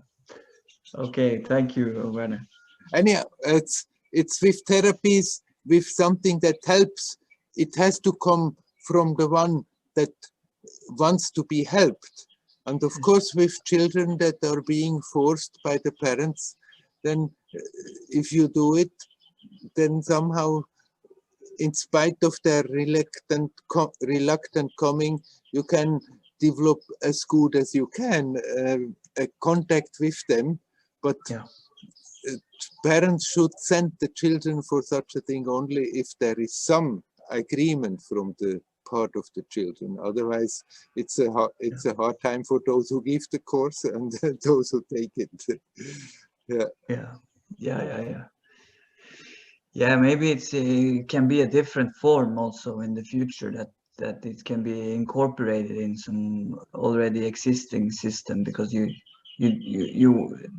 Okay. Thank you, Werner. Anyhow, it's with therapies, with something that helps. It has to come from the one that wants to be helped. And of course, with children that are being forced by the parents, then if you do it, then somehow, in spite of their reluctant coming, you can develop as good as you can a contact with them. But yeah. Parents should send the children for such a thing only if there is some agreement from the part of the children. Otherwise, it's a hard time for those who give the course and those who take it. Yeah, maybe it can be a different form also in the future, that it can be incorporated in some already existing system, because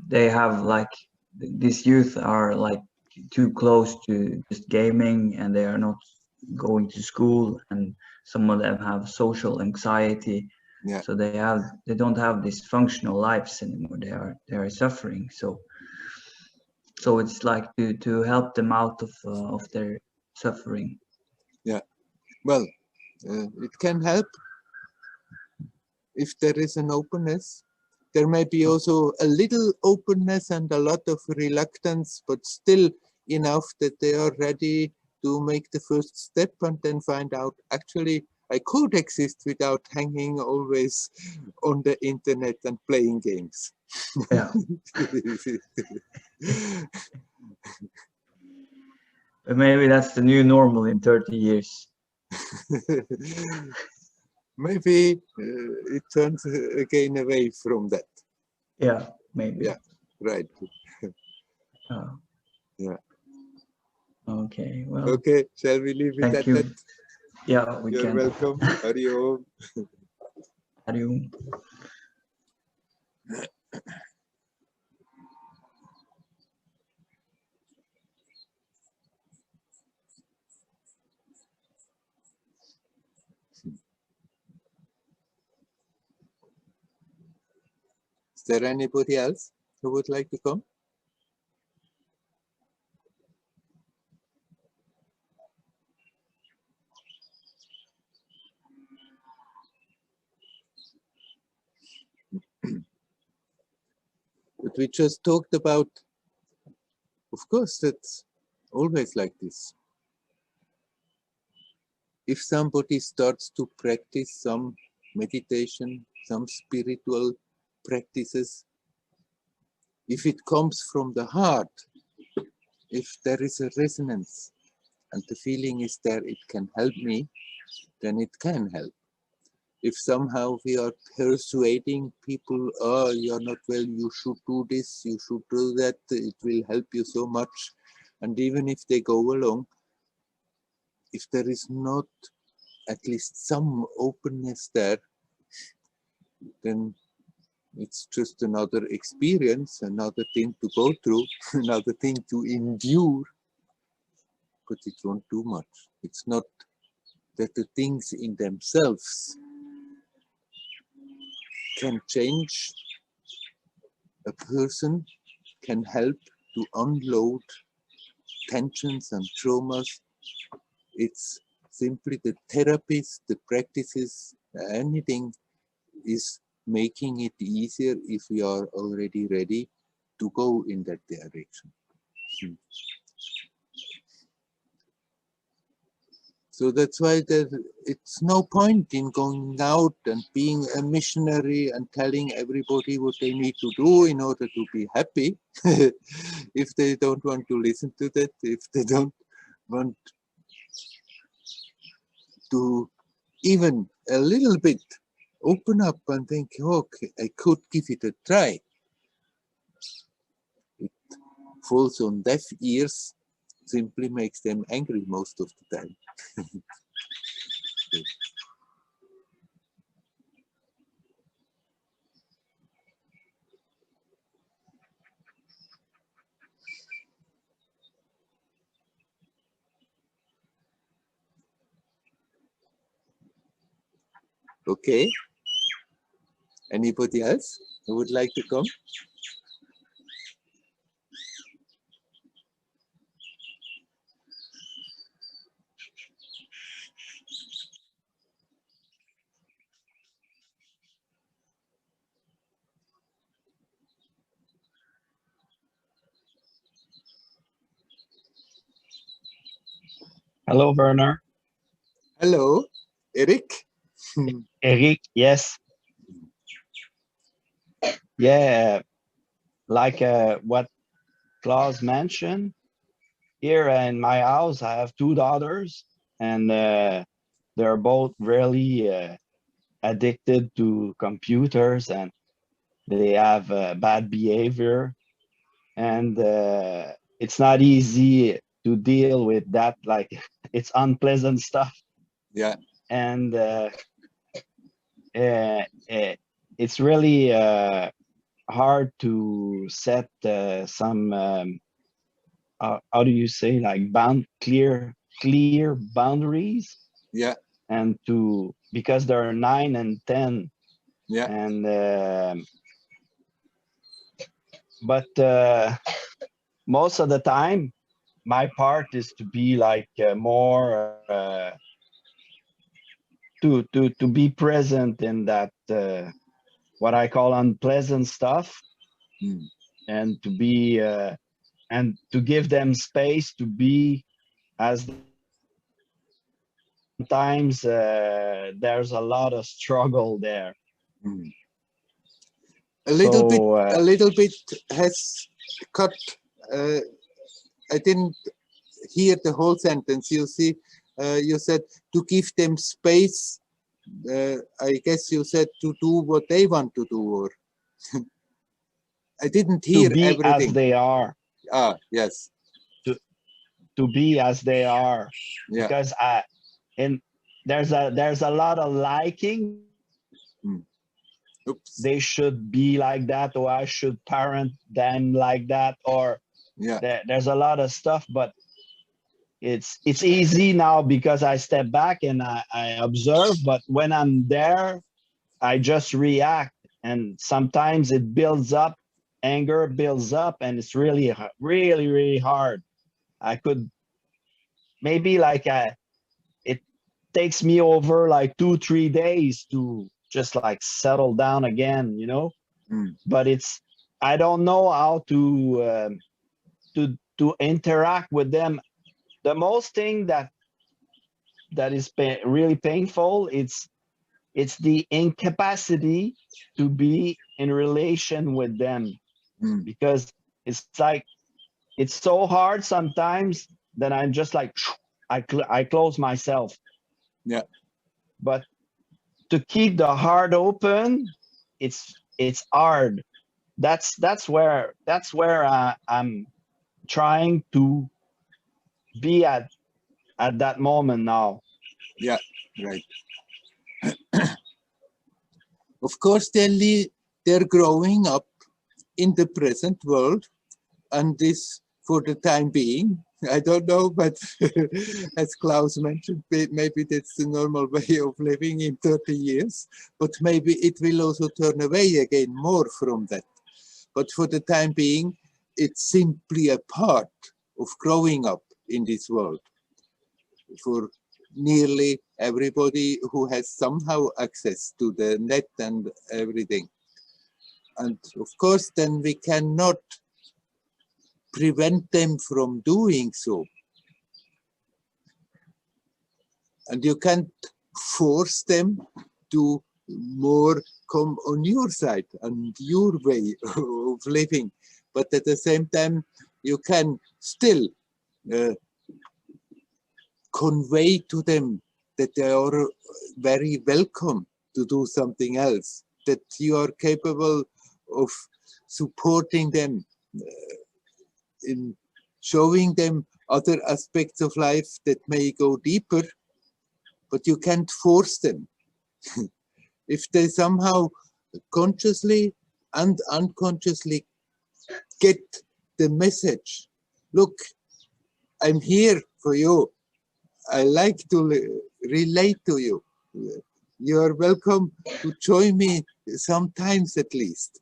they have, like, these youth are like too close to just gaming, and they are not going to school, and some of them have social anxiety. Yeah. So they don't have these functional lives anymore. They are suffering. So it's like to help them out of their suffering. Yeah, well, it can help if there is an openness. There may be also a little openness and a lot of reluctance, but still enough that they are ready to make the first step and then find out, actually, I could exist without hanging always on the internet and playing games. Yeah. But maybe that's the new normal in 30 years. Maybe it turns again away from that. Yeah, maybe. Yeah, right. Yeah. Okay, well. Okay, shall we leave it at that? Yeah, we can. You're welcome. Hari Om. Hari Om. Is there anybody else who would like to come? But we just talked about, of course, that's always like this. If somebody starts to practice some meditation, some spiritual practices, if it comes from the heart, if there is a resonance and the feeling is there, it can help me, then it can help. If somehow we are persuading people, oh, you're not well, you should do this, you should do that, it will help you so much. And even if they go along, if there is not at least some openness there, then it's just another experience, another thing to go through, another thing to endure, but it won't do much. It's not that the things in themselves can change a person, can help to unload tensions and traumas. It's simply the therapies, the practices, anything is making it easier if we are already ready to go in that direction. So that's why it's no point in going out and being a missionary and telling everybody what they need to do in order to be happy. If they don't want to listen to that, if they don't want to even a little bit open up and think, okay, I could give it a try. It falls on deaf ears, simply makes them angry most of the time. Okay. Anybody else who would like to come? Hello, Werner. Hello, Eric. Eric, yes. Yeah, like what Klaus mentioned, here in my house, I have two daughters, and they're both really addicted to computers, and they have bad behavior, and it's not easy to deal with that. Like, it's unpleasant stuff. Yeah. And it's really hard to set some how do you say, like, clear boundaries. Yeah. And because there are 9 and 10. Yeah. And but most of the time my part is to be like more to be present in that what I call unpleasant stuff. And to be and to give them space to be, as sometimes there's a lot of struggle there. A little bit has cut. I didn't hear the whole sentence. You see, you said to give them space. I guess you said to do what they want to do, or I didn't hear to be everything. As they are. Ah, yes. To be as they are. Yeah. Because there's a lot of liking. Oops. They should be like that, or I should parent them like that, or there's a lot of stuff. But it's easy now because I step back and I observe. But when I'm there, I just react, and sometimes it builds up. Anger builds up, and it's really hard. I could maybe like it takes me over like 2-3 days to just like settle down again, you know. But I don't know how to interact with them. The most thing that is really painful, it's the incapacity to be in relation with them. Because it's like it's so hard sometimes that I'm just like I close myself. Yeah. But to keep the heart open, it's hard. That's where I'm trying to be at that moment now. Yeah, right. Of course, they're growing up in the present world, and this, for the time being, I don't know, but as Klaus mentioned, maybe that's the normal way of living in 30 years, but maybe it will also turn away again more from that. But for the time being, it's simply a part of growing up in this world for nearly everybody who has somehow access to the net and everything. And of course, then we cannot prevent them from doing so. And you can't force them to more come on your side and your way of living. But at the same time, you can still convey to them that they are very welcome to do something else, that you are capable of supporting them in showing them other aspects of life that may go deeper, but you can't force them. If they somehow consciously and unconsciously get the message, look, I'm here for you. I like to relate to you. You are welcome to join me sometimes at least,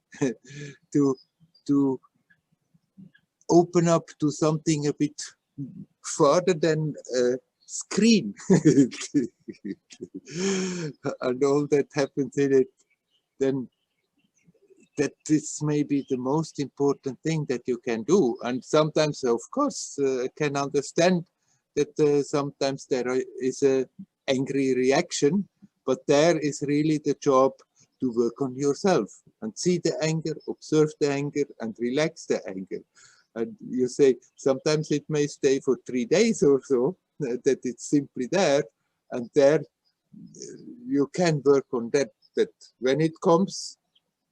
to open up to something a bit farther than a screen. And all that happens in it, then that is maybe the most important thing that you can do. And sometimes, of course, I can understand that sometimes there is a angry reaction, but there is really the job to work on yourself and see the anger, observe the anger, and relax the anger. And you say sometimes it may stay for 3 days or so, that it's simply there, and there you can work on that. That when it comes,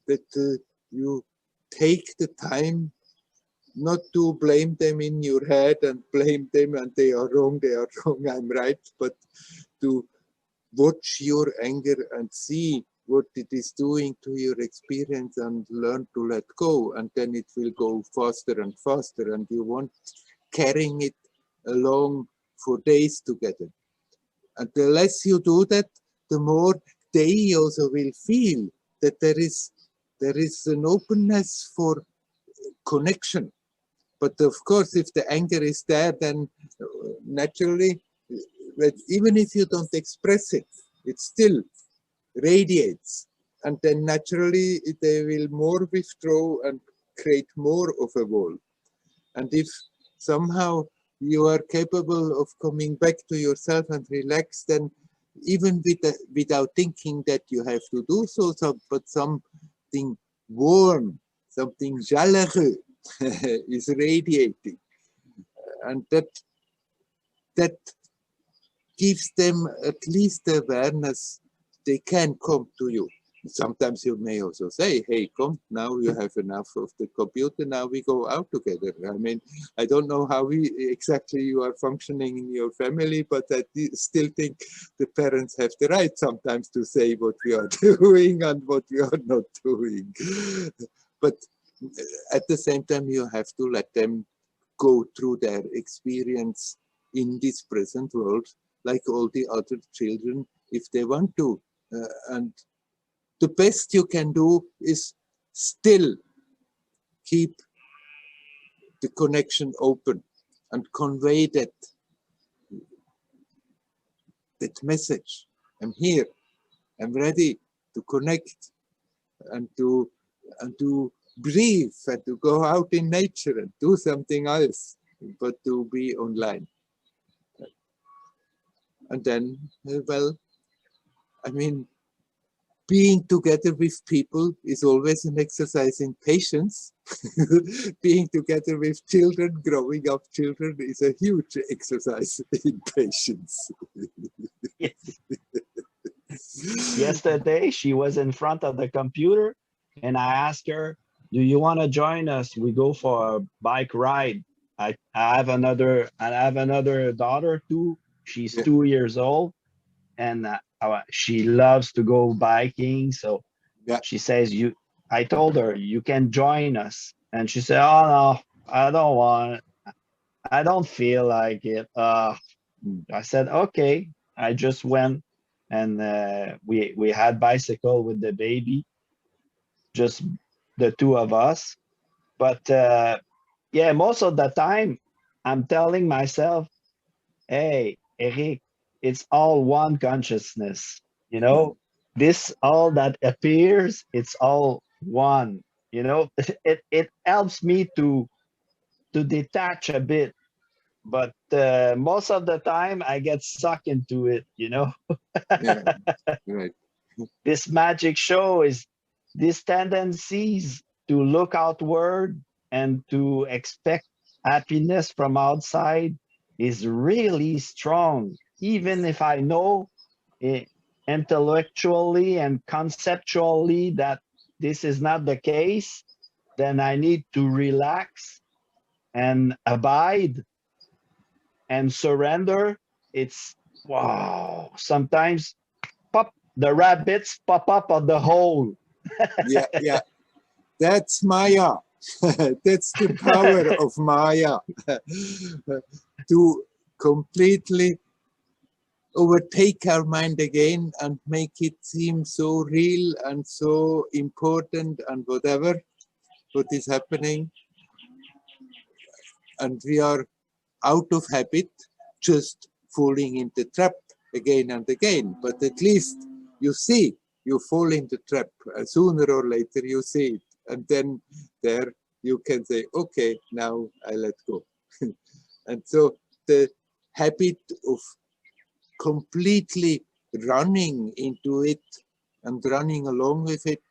that you take the time not to blame them in your head and blame them and they are wrong, I'm right, but to watch your anger and see what it is doing to your experience and learn to let go, and then it will go faster and faster, and you won't carrying it along for days together. And the less you do that, the more they also will feel that there is an openness for connection. But of course, if the anger is there, then naturally, even if you don't express it, it still radiates. And then naturally, they will more withdraw and create more of a wall. And if somehow you are capable of coming back to yourself and relax, then even without thinking that you have to do so, but something warm, something chaleureux is radiating. And that gives them at least the awareness they can come to you. Sometimes you may also say, hey, come, now you have enough of the computer, now we go out together. I mean, I don't know how exactly you are functioning in your family, but I still think the parents have the right sometimes to say what we are doing and what we are not doing. But at the same time, you have to let them go through their experience in this present world, like all the other children, if they want to. And the best you can do is still keep the connection open and convey that message. I'm here. I'm ready to connect and to breathe and to go out in nature and do something else, but to be online. And then, well, I mean, being together with people is always an exercise in patience. Being together with children, growing up children, is a huge exercise in patience. Yes. Yesterday, she was in front of the computer, and I asked her, do you want to join us? We go for a bike ride. I have another daughter too. She's 2 years old, and she loves to go biking. So she says, I told her, you can join us. And she said, oh no, I don't want, I don't feel like it. I said, okay. I just went, and we had bicycle with the baby, just the two of us. But yeah, most of the time I'm telling myself, hey, Eric, it's all one consciousness, you know, this all that appears, it's all one, you know. It helps me to detach a bit, but most of the time I get sucked into it, you know. Yeah, right. This magic show is these tendencies to look outward and to expect happiness from outside is really strong. Even if I know intellectually and conceptually that this is not the case, then I need to relax and abide and surrender. It's wow. Sometimes the rabbits pop up on the hole. Yeah, yeah. That's Maya. That's the power of Maya. To completely overtake our mind again and make it seem so real and so important and whatever what is happening. And we are out of habit, just falling in the trap again and again. But at least you see, you fall in the trap. Sooner or later you see it. And then there you can say, okay, now I let go. And so the habit of completely running into it and running along with it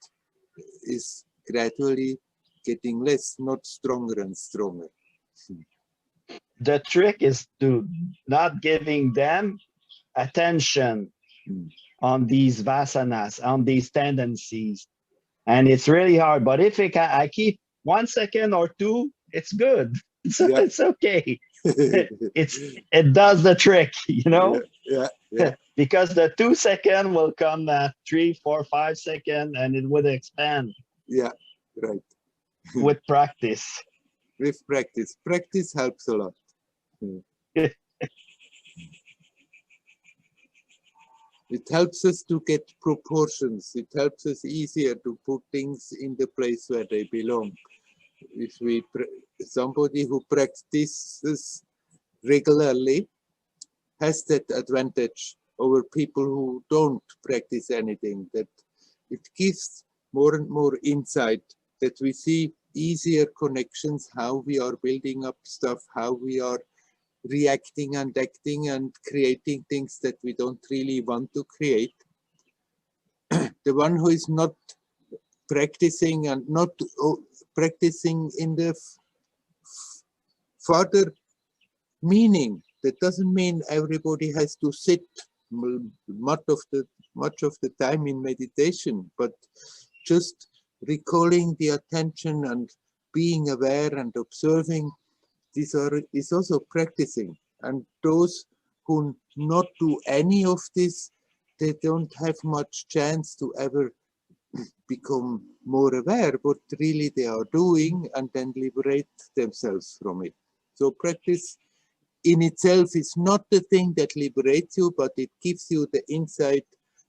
is gradually getting less, not stronger and stronger. The trick is to not giving them attention on these vasanas, on these tendencies. And it's really hard. But if I keep 1 second or two, it's good. Yeah. It's okay. It does the trick, you know? Yeah. Because the 2 second will come at 3, 4, 5 seconds and it would expand. Yeah, right. With practice. With practice. Practice helps a lot. It helps us to get proportions. It helps us easier to put things in the place where they belong. If we somebody who practices regularly has that advantage over people who don't practice anything, that it gives more and more insight, that we see easier connections, how we are building up stuff, how we are reacting and acting and creating things that we don't really want to create. The one who is not practicing and not practicing in the further meaning, that doesn't mean everybody has to sit much of the time in meditation, but just recalling the attention and being aware and observing. Is also practicing. And those who not do any of this, they don't have much chance to ever become more aware what really they are doing and then liberate themselves from it. So practice in itself is not the thing that liberates you, but it gives you the insight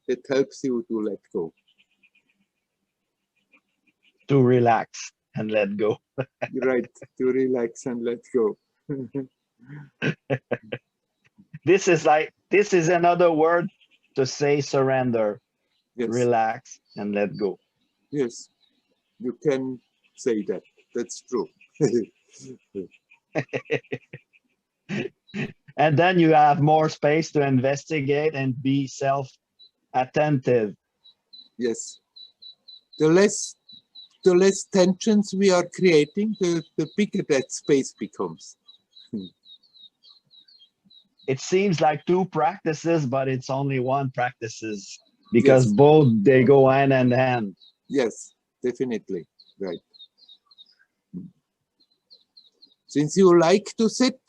that helps you to let go. To relax and let go. Right, to relax and let go. This is another word to say surrender. Yes. Relax and let go. Yes, you can say that. That's true. And then you have more space to investigate and be self-attentive. Yes. The less tensions we are creating, the bigger that space becomes. It seems like two practices, but it's only one practices because yes, both they go hand in hand. Yes, definitely. Right. Since you like to sit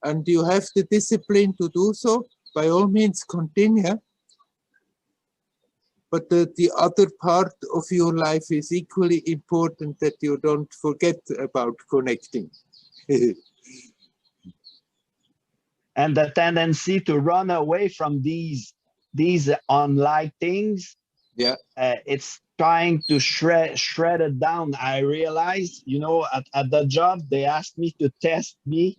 and you have the discipline to do so, by all means continue. But the other part of your life is equally important, that you don't forget about connecting. And the tendency to run away from these unlike things, yeah, it's trying to shred it down. I realized, you know, at the job, they asked me to test me,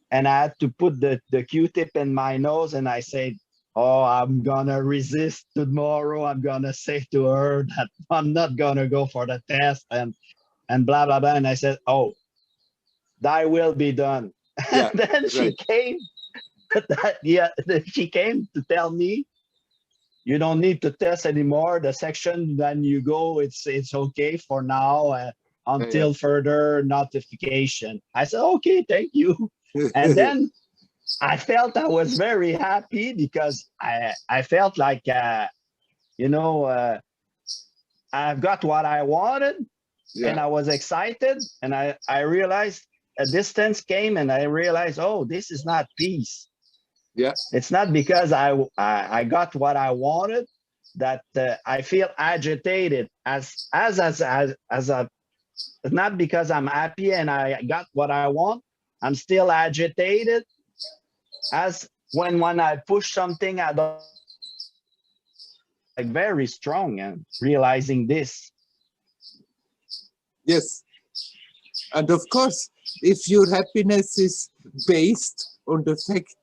and I had to put the Q-tip in my nose, and I said, oh, I'm gonna resist tomorrow. I'm gonna say to her that I'm not gonna go for the test and blah, blah, blah. And I said, oh, thy will be done. And then she came. She came to tell me, you don't need to test anymore. The section when you go, it's okay for now until further notification. I said, okay, thank you. And then I felt I was very happy because I felt like, you know, I've got what I wanted, and I was excited, and I realized a distance came, and I realized, oh, this is not peace. Yeah, it's not because I got what I wanted that I feel agitated as a, not because I'm happy and I got what I want. I'm still agitated as when I push something I don't like, very strong, and realizing this. Yes, and of course, if your happiness is based on the fact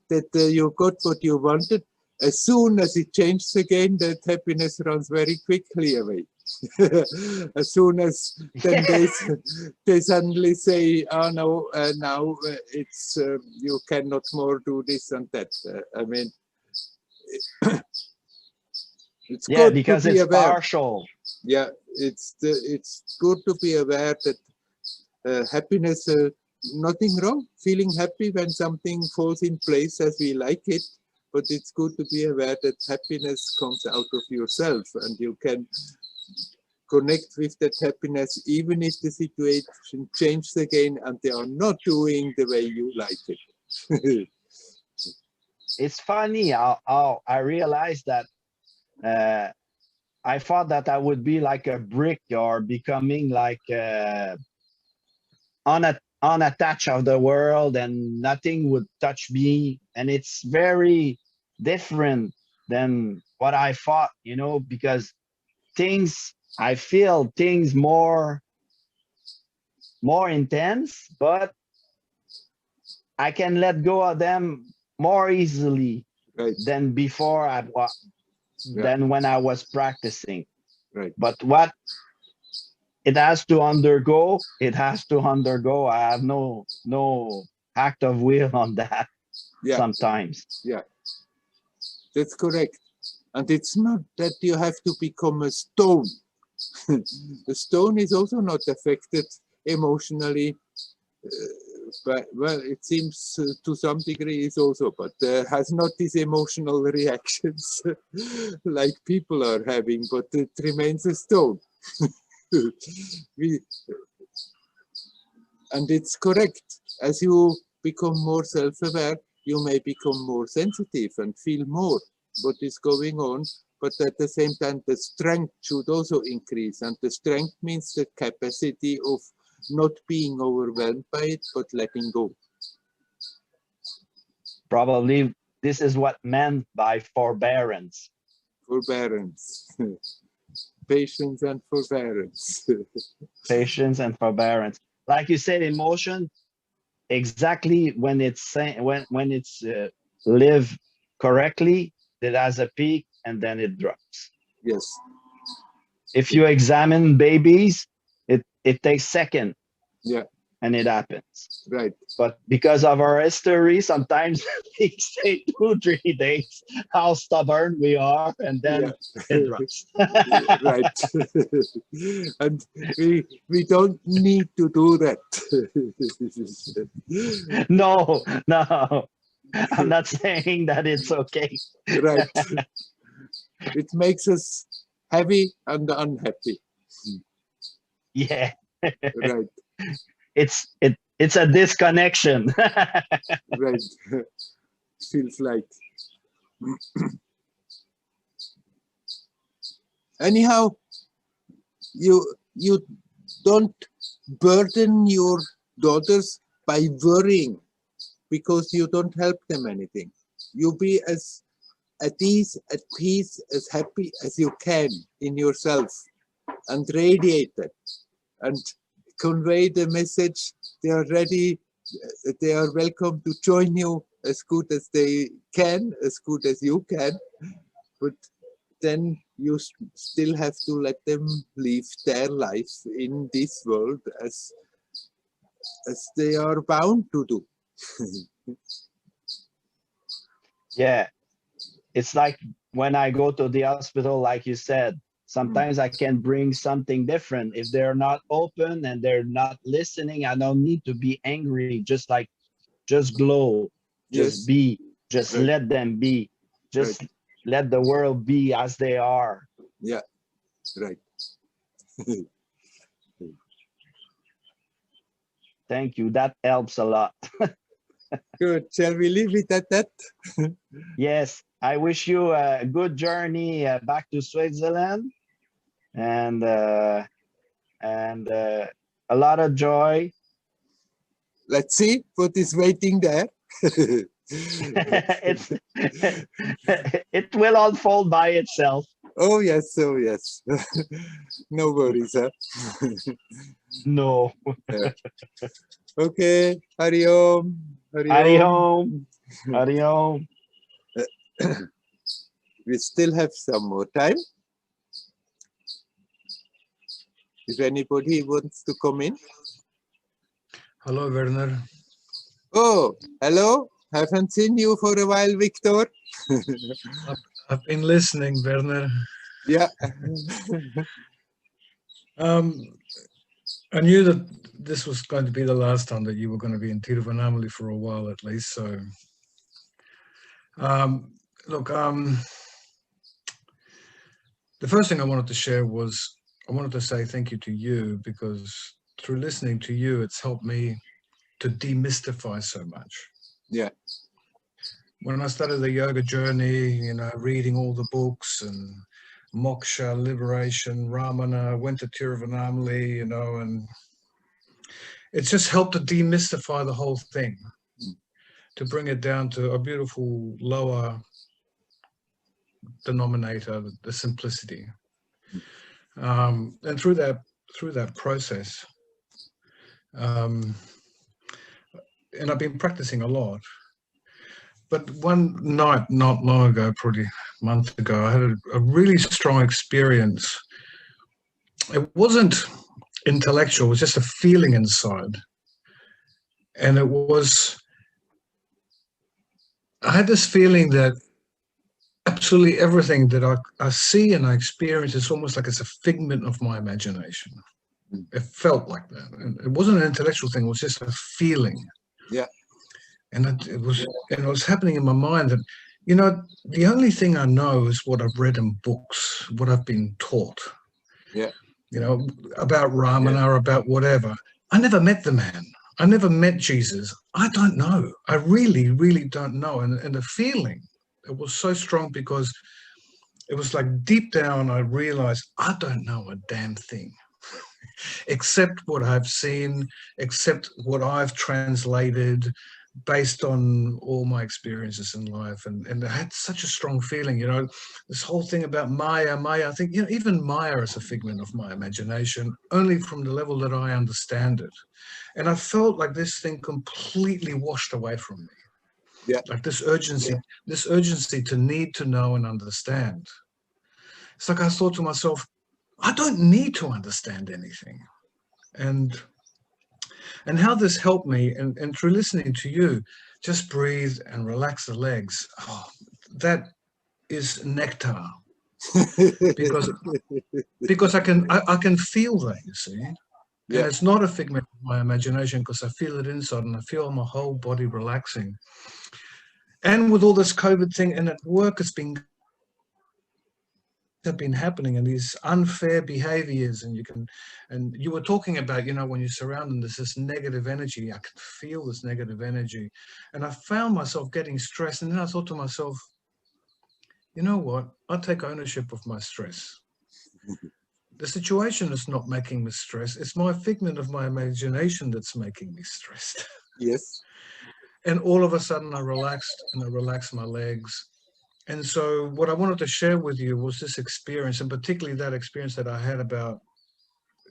that you got what you wanted, as soon as it changes again, that happiness runs very quickly away. As soon as then they suddenly say, oh no, now it's you cannot more do this and that. I mean, it's good because to be it's aware. partial. Yeah, it's good to be aware that happiness, nothing wrong, feeling happy when something falls in place as we like it, but it's good to be aware that happiness comes out of yourself, and you can connect with that happiness even if the situation changes again and they are not doing the way you like it. It's funny how I realized that I thought that I would be like a brick or becoming like unattached of the world and nothing would touch me. And it's very different than what I thought, you know, because I feel things more intense, but I can let go of them more easily than before than when I was practicing. Right. But what it has to undergo, I have no act of will on that. Sometimes. Yeah, that's correct. And it's not that you have to become a stone. The stone is also not affected emotionally, but well, it seems to some degree is also, but has not these emotional reactions like people are having, but it remains a stone. And it's correct. As you become more self-aware, you may become more sensitive and feel more what is going on, but at the same time, the strength should also increase. And the strength means the capacity of not being overwhelmed by it, but letting go. Probably this is what meant by forbearance. Forbearance. Patience and forbearance. Patience and forbearance. Like you said, emotion, exactly when it's live correctly, it has a peak and then it drops. Yes. If you examine babies, it takes seconds. Yeah. And it happens. Right. But because of our history, sometimes it takes 2-3 days, how stubborn we are, and then it drops. Right. And we don't need to do that. No. I'm not saying that it's okay. Right. It makes us heavy and unhappy. Yeah. Right. It's a disconnection. Right. Feels like. Anyhow, you don't burden your daughters by worrying because you don't help them anything. You be as at ease, at peace, as happy as you can in yourself, and radiate that and convey the message. They are ready, they are welcome to join you as good as they can, as good as you can, but then you still have to let them live their life in this world as they are bound to do. Yeah, it's like when I go to the hospital, like you said, sometimes I can bring something different. If they're not open and they're not listening, I don't need to be angry. Just glow, just be, just let them be, just let the world be as they are. Yeah, right. Thank you. That helps a lot. Good. Shall we leave it at that? Yes. I wish you a good journey back to Switzerland, and a lot of joy. Let's see what is waiting there. It will unfold by itself. Oh yes, no worries, huh? No. Yeah. Okay, Hari Om. Hari Om. Hari Om. We still have some more time. If anybody wants to come in. Hello, Werner. Oh, hello. Haven't seen you for a while, Victor. I've been listening, Werner. Yeah. I knew that this was going to be the last time that you were going to be in Tiruvannamalai for a while at least. So, look, the first thing I wanted to share was I wanted to say thank you to you, because through listening to you, it's helped me to demystify so much. Yeah. When I started the yoga journey, you know, reading all the books and moksha, liberation, Ramana, went to Tiruvannamalai, you know, and it's just helped to demystify the whole thing, to bring it down to a beautiful lower denominator, the simplicity. And through that process, and I've been practicing a lot. But one night, not long ago, probably a month ago, I had a really strong experience. It wasn't intellectual, it was just a feeling inside. And it was, I had this feeling that absolutely everything that I see and I experience is almost like it's a figment of my imagination. It felt like that. And it wasn't an intellectual thing, it was just a feeling. Yeah. And it was happening in my mind that, you know, the only thing I know is what I've read in books, what I've been taught. Yeah. You know, about Ramana or about whatever. I never met the man. I never met Jesus. I don't know. I really, really don't know. And the feeling, it was so strong because it was like deep down I realized I don't know a damn thing. Except what I've seen, except what I've translated, based on all my experiences in life. And I had such a strong feeling, you know, this whole thing about Maya, I think, you know, even Maya is a figment of my imagination, only from the level that I understand it. And I felt like this thing completely washed away from me. Yeah. Like this urgency to need to know and understand. It's like I thought to myself, I don't need to understand anything. And how this helped me, and through listening to you, just breathe and relax the legs. Oh, that is nectar. because I can feel that, you see. Yeah. And it's not a figment of my imagination, because I feel it inside and I feel my whole body relaxing. And with all this COVID thing, and at work, have been happening, and these unfair behaviors, and you were talking about, you know, when you're surrounded, there's this negative energy. I can feel this negative energy, and I found myself getting stressed. And then I thought to myself, you know what, I'll take ownership of my stress. The situation is not making me stress, it's my figment of my imagination that's making me stressed. Yes. And all of a sudden I relaxed, and I relaxed my legs. And so what I wanted to share with you was this experience, and particularly that experience that I had about,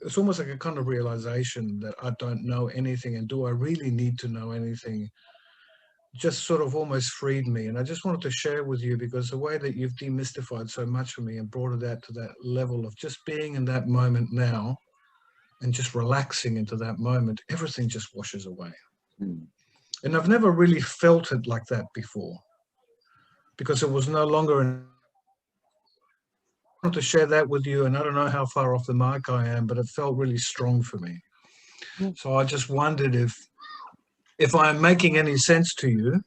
it's almost like a kind of realization that I don't know anything, and do I really need to know anything? Just sort of almost freed me. And I just wanted to share with you, because the way that you've demystified so much for me and brought it out to that level of just being in that moment now and just relaxing into that moment, everything just washes away. And I've never really felt it like that before, because it was no longer an... I want to share that with you, and I don't know how far off the mark I am, but it felt really strong for me. So I just wondered if I'm making any sense to you,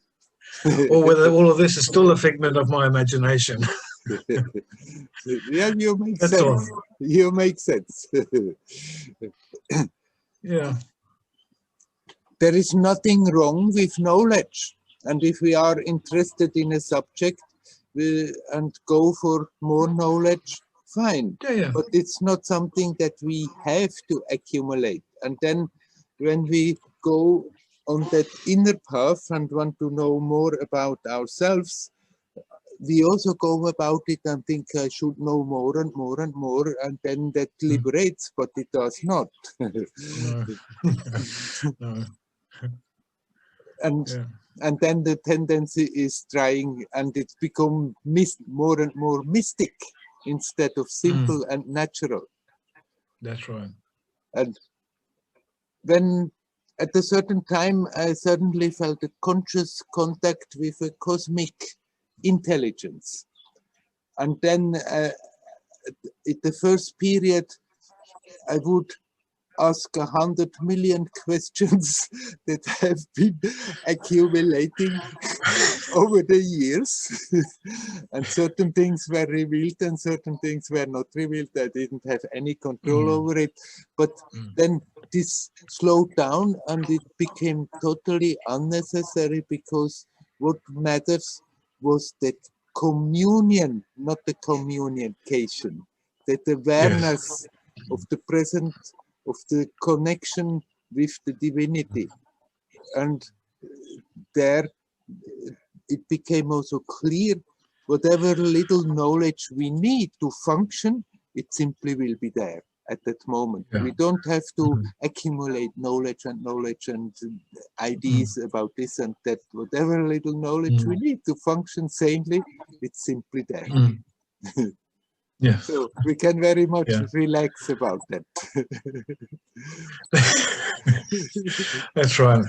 or whether all of this is still a figment of my imagination. Yeah, you make That's sense. all. You make sense. Yeah. There is nothing wrong with knowledge. And if we are interested in a subject and go for more knowledge, fine. Yeah. But it's not something that we have to accumulate. And then when we go on that inner path and want to know more about ourselves, we also go about it and think I should know more and more and more, and then that liberates, but it does not. No. No. And then the tendency is trying, and it's become more and more mystic instead of simple and natural. That's right. And when at a certain time I suddenly felt a conscious contact with a cosmic intelligence, and then in the first period I would ask 100 million questions that have been accumulating over the years. And certain things were revealed and certain things were not revealed. I didn't have any control over it. But then this slowed down and it became totally unnecessary, because what matters was that communion, not the communication, that awareness of the present, of the connection with the divinity. And there it became also clear, whatever little knowledge we need to function, it simply will be there at that moment. We don't have to accumulate knowledge and ideas about this and that. Whatever little knowledge we need to function sanely, it's simply there. Yeah. So we can very much relax about that. That's right.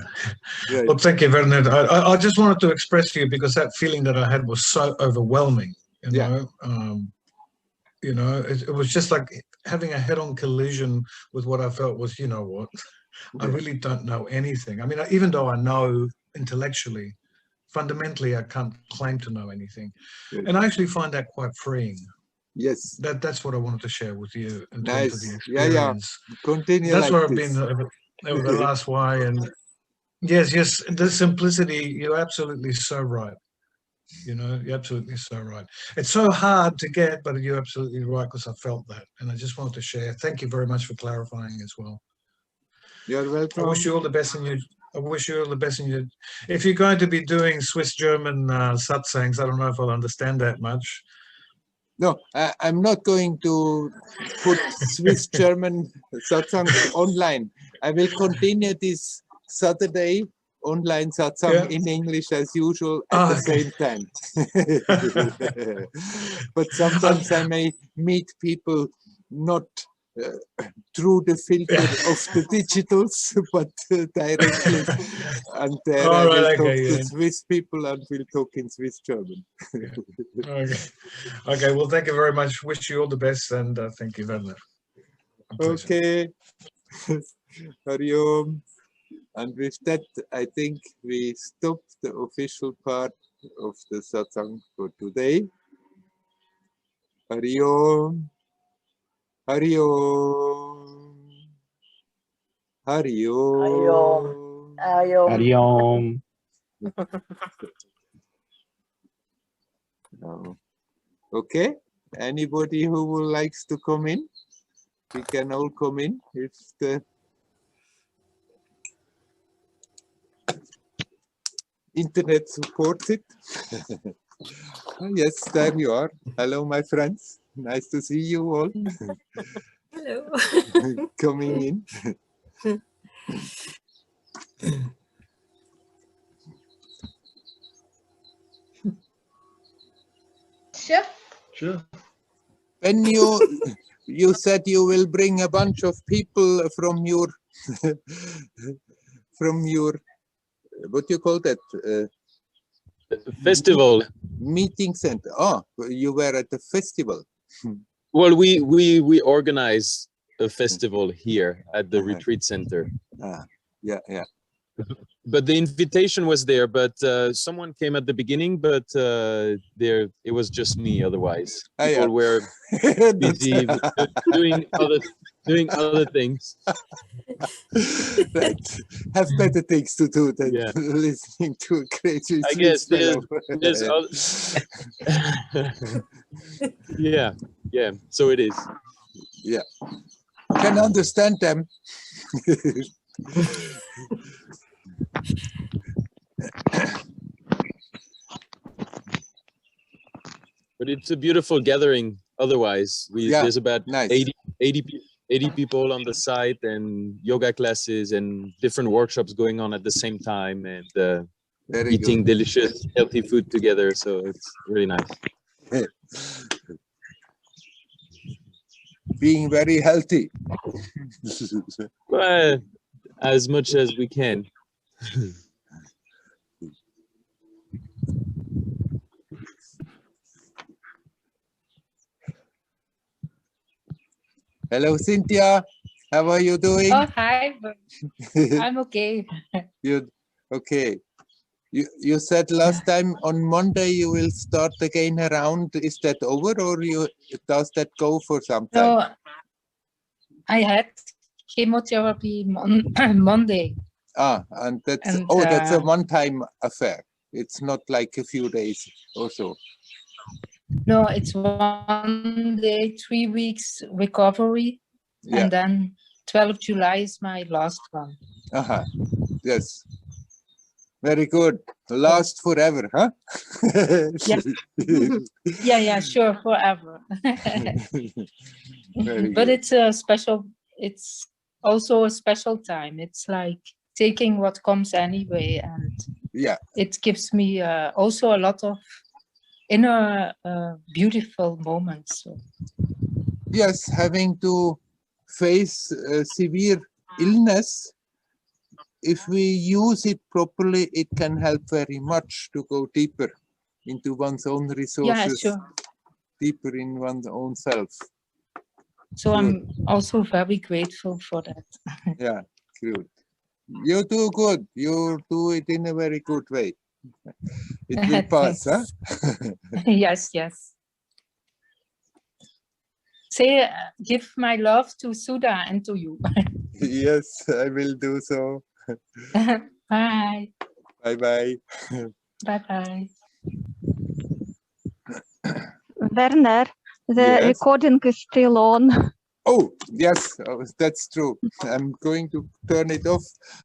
Well, thank you, Werner. I just wanted to express to you, because that feeling that I had was so overwhelming. You know, it was just like having a head-on collision with what I felt was, you know what, I really don't know anything. I mean, even though I know intellectually, fundamentally, I can't claim to know anything. And I actually find that quite freeing. Yes. That's what I wanted to share with you in nice. terms of the experience. Continue. That's like where I've this. been over the last while. And yes, the simplicity, you're absolutely so right. You know, you're absolutely so right. It's so hard to get, but you're absolutely right, because I felt that. And I just wanted to share. Thank you very much for clarifying as well. You're welcome. I wish you all the best in your... I wish you all the best in your... If you're going to be doing Swiss-German satsangs, I don't know if I'll understand that much. No, I'm not going to put Swiss-German satsangs online. I will continue this Saturday online satsang in English as usual at the same time. But sometimes I may meet people not through the filter of the digitals, but directly. And there I will talk to Swiss people and we'll talk in Swiss German. Okay, well, thank you very much. Wish you all the best, and thank you, Werner. Okay. Hari Om. And with that, I think we stop the official part of the satsang for today. Hari Om. Hari Om. Hari Om. Hari Om. Okay. Anybody who would likes to come in, we can all come in if the internet supports it. Yes, there you are. Hello, my friends. Nice to see you all. Hello. Coming in. Sure. Sure. When you said you will bring a bunch of people from your what do you call that? Festival. Meeting center. Oh, you were at the festival. Well, we organize a festival here at the retreat center. Yeah. But the invitation was there, but someone came at the beginning, but it was just me. Otherwise, people were busy doing other things. Right. Have better things to do than listening to a great retreat. I guess there's yeah. So it is. Yeah. Can understand them. But it's a beautiful gathering. Otherwise, there's about 80 people on the site, and yoga classes and different workshops going on at the same time, and eating delicious, healthy food together. So it's really nice. Being very healthy. Well, as much as we can. Hello, Cynthia. How are you doing? Oh, hi. I'm okay. You're okay. You said last time on Monday you will start again around. Is that over, or does that go for some time? No, I had chemotherapy Monday. And that's a one-time affair. It's not like a few days or so. No, it's 1 day, 3 weeks recovery, and then 12th July is my last one. Yes. Very good. Last forever, huh? Yeah, sure, forever. But it's a special, it's also a special time. It's like taking what comes anyway, and it gives me also a lot of inner beautiful moments. So. Yes, having to face severe illness, if we use it properly, it can help very much to go deeper into one's own resources, deeper in one's own self. So I'm also very grateful for that. Yeah, good. You do good. You do it in a very good way. It will pass, huh? Yes. Say, give my love to Sudha and to you. Yes, I will do so. Bye. Bye-bye. Bye-bye. Werner, the recording is still on. Oh, yes, that's true. I'm going to turn it off.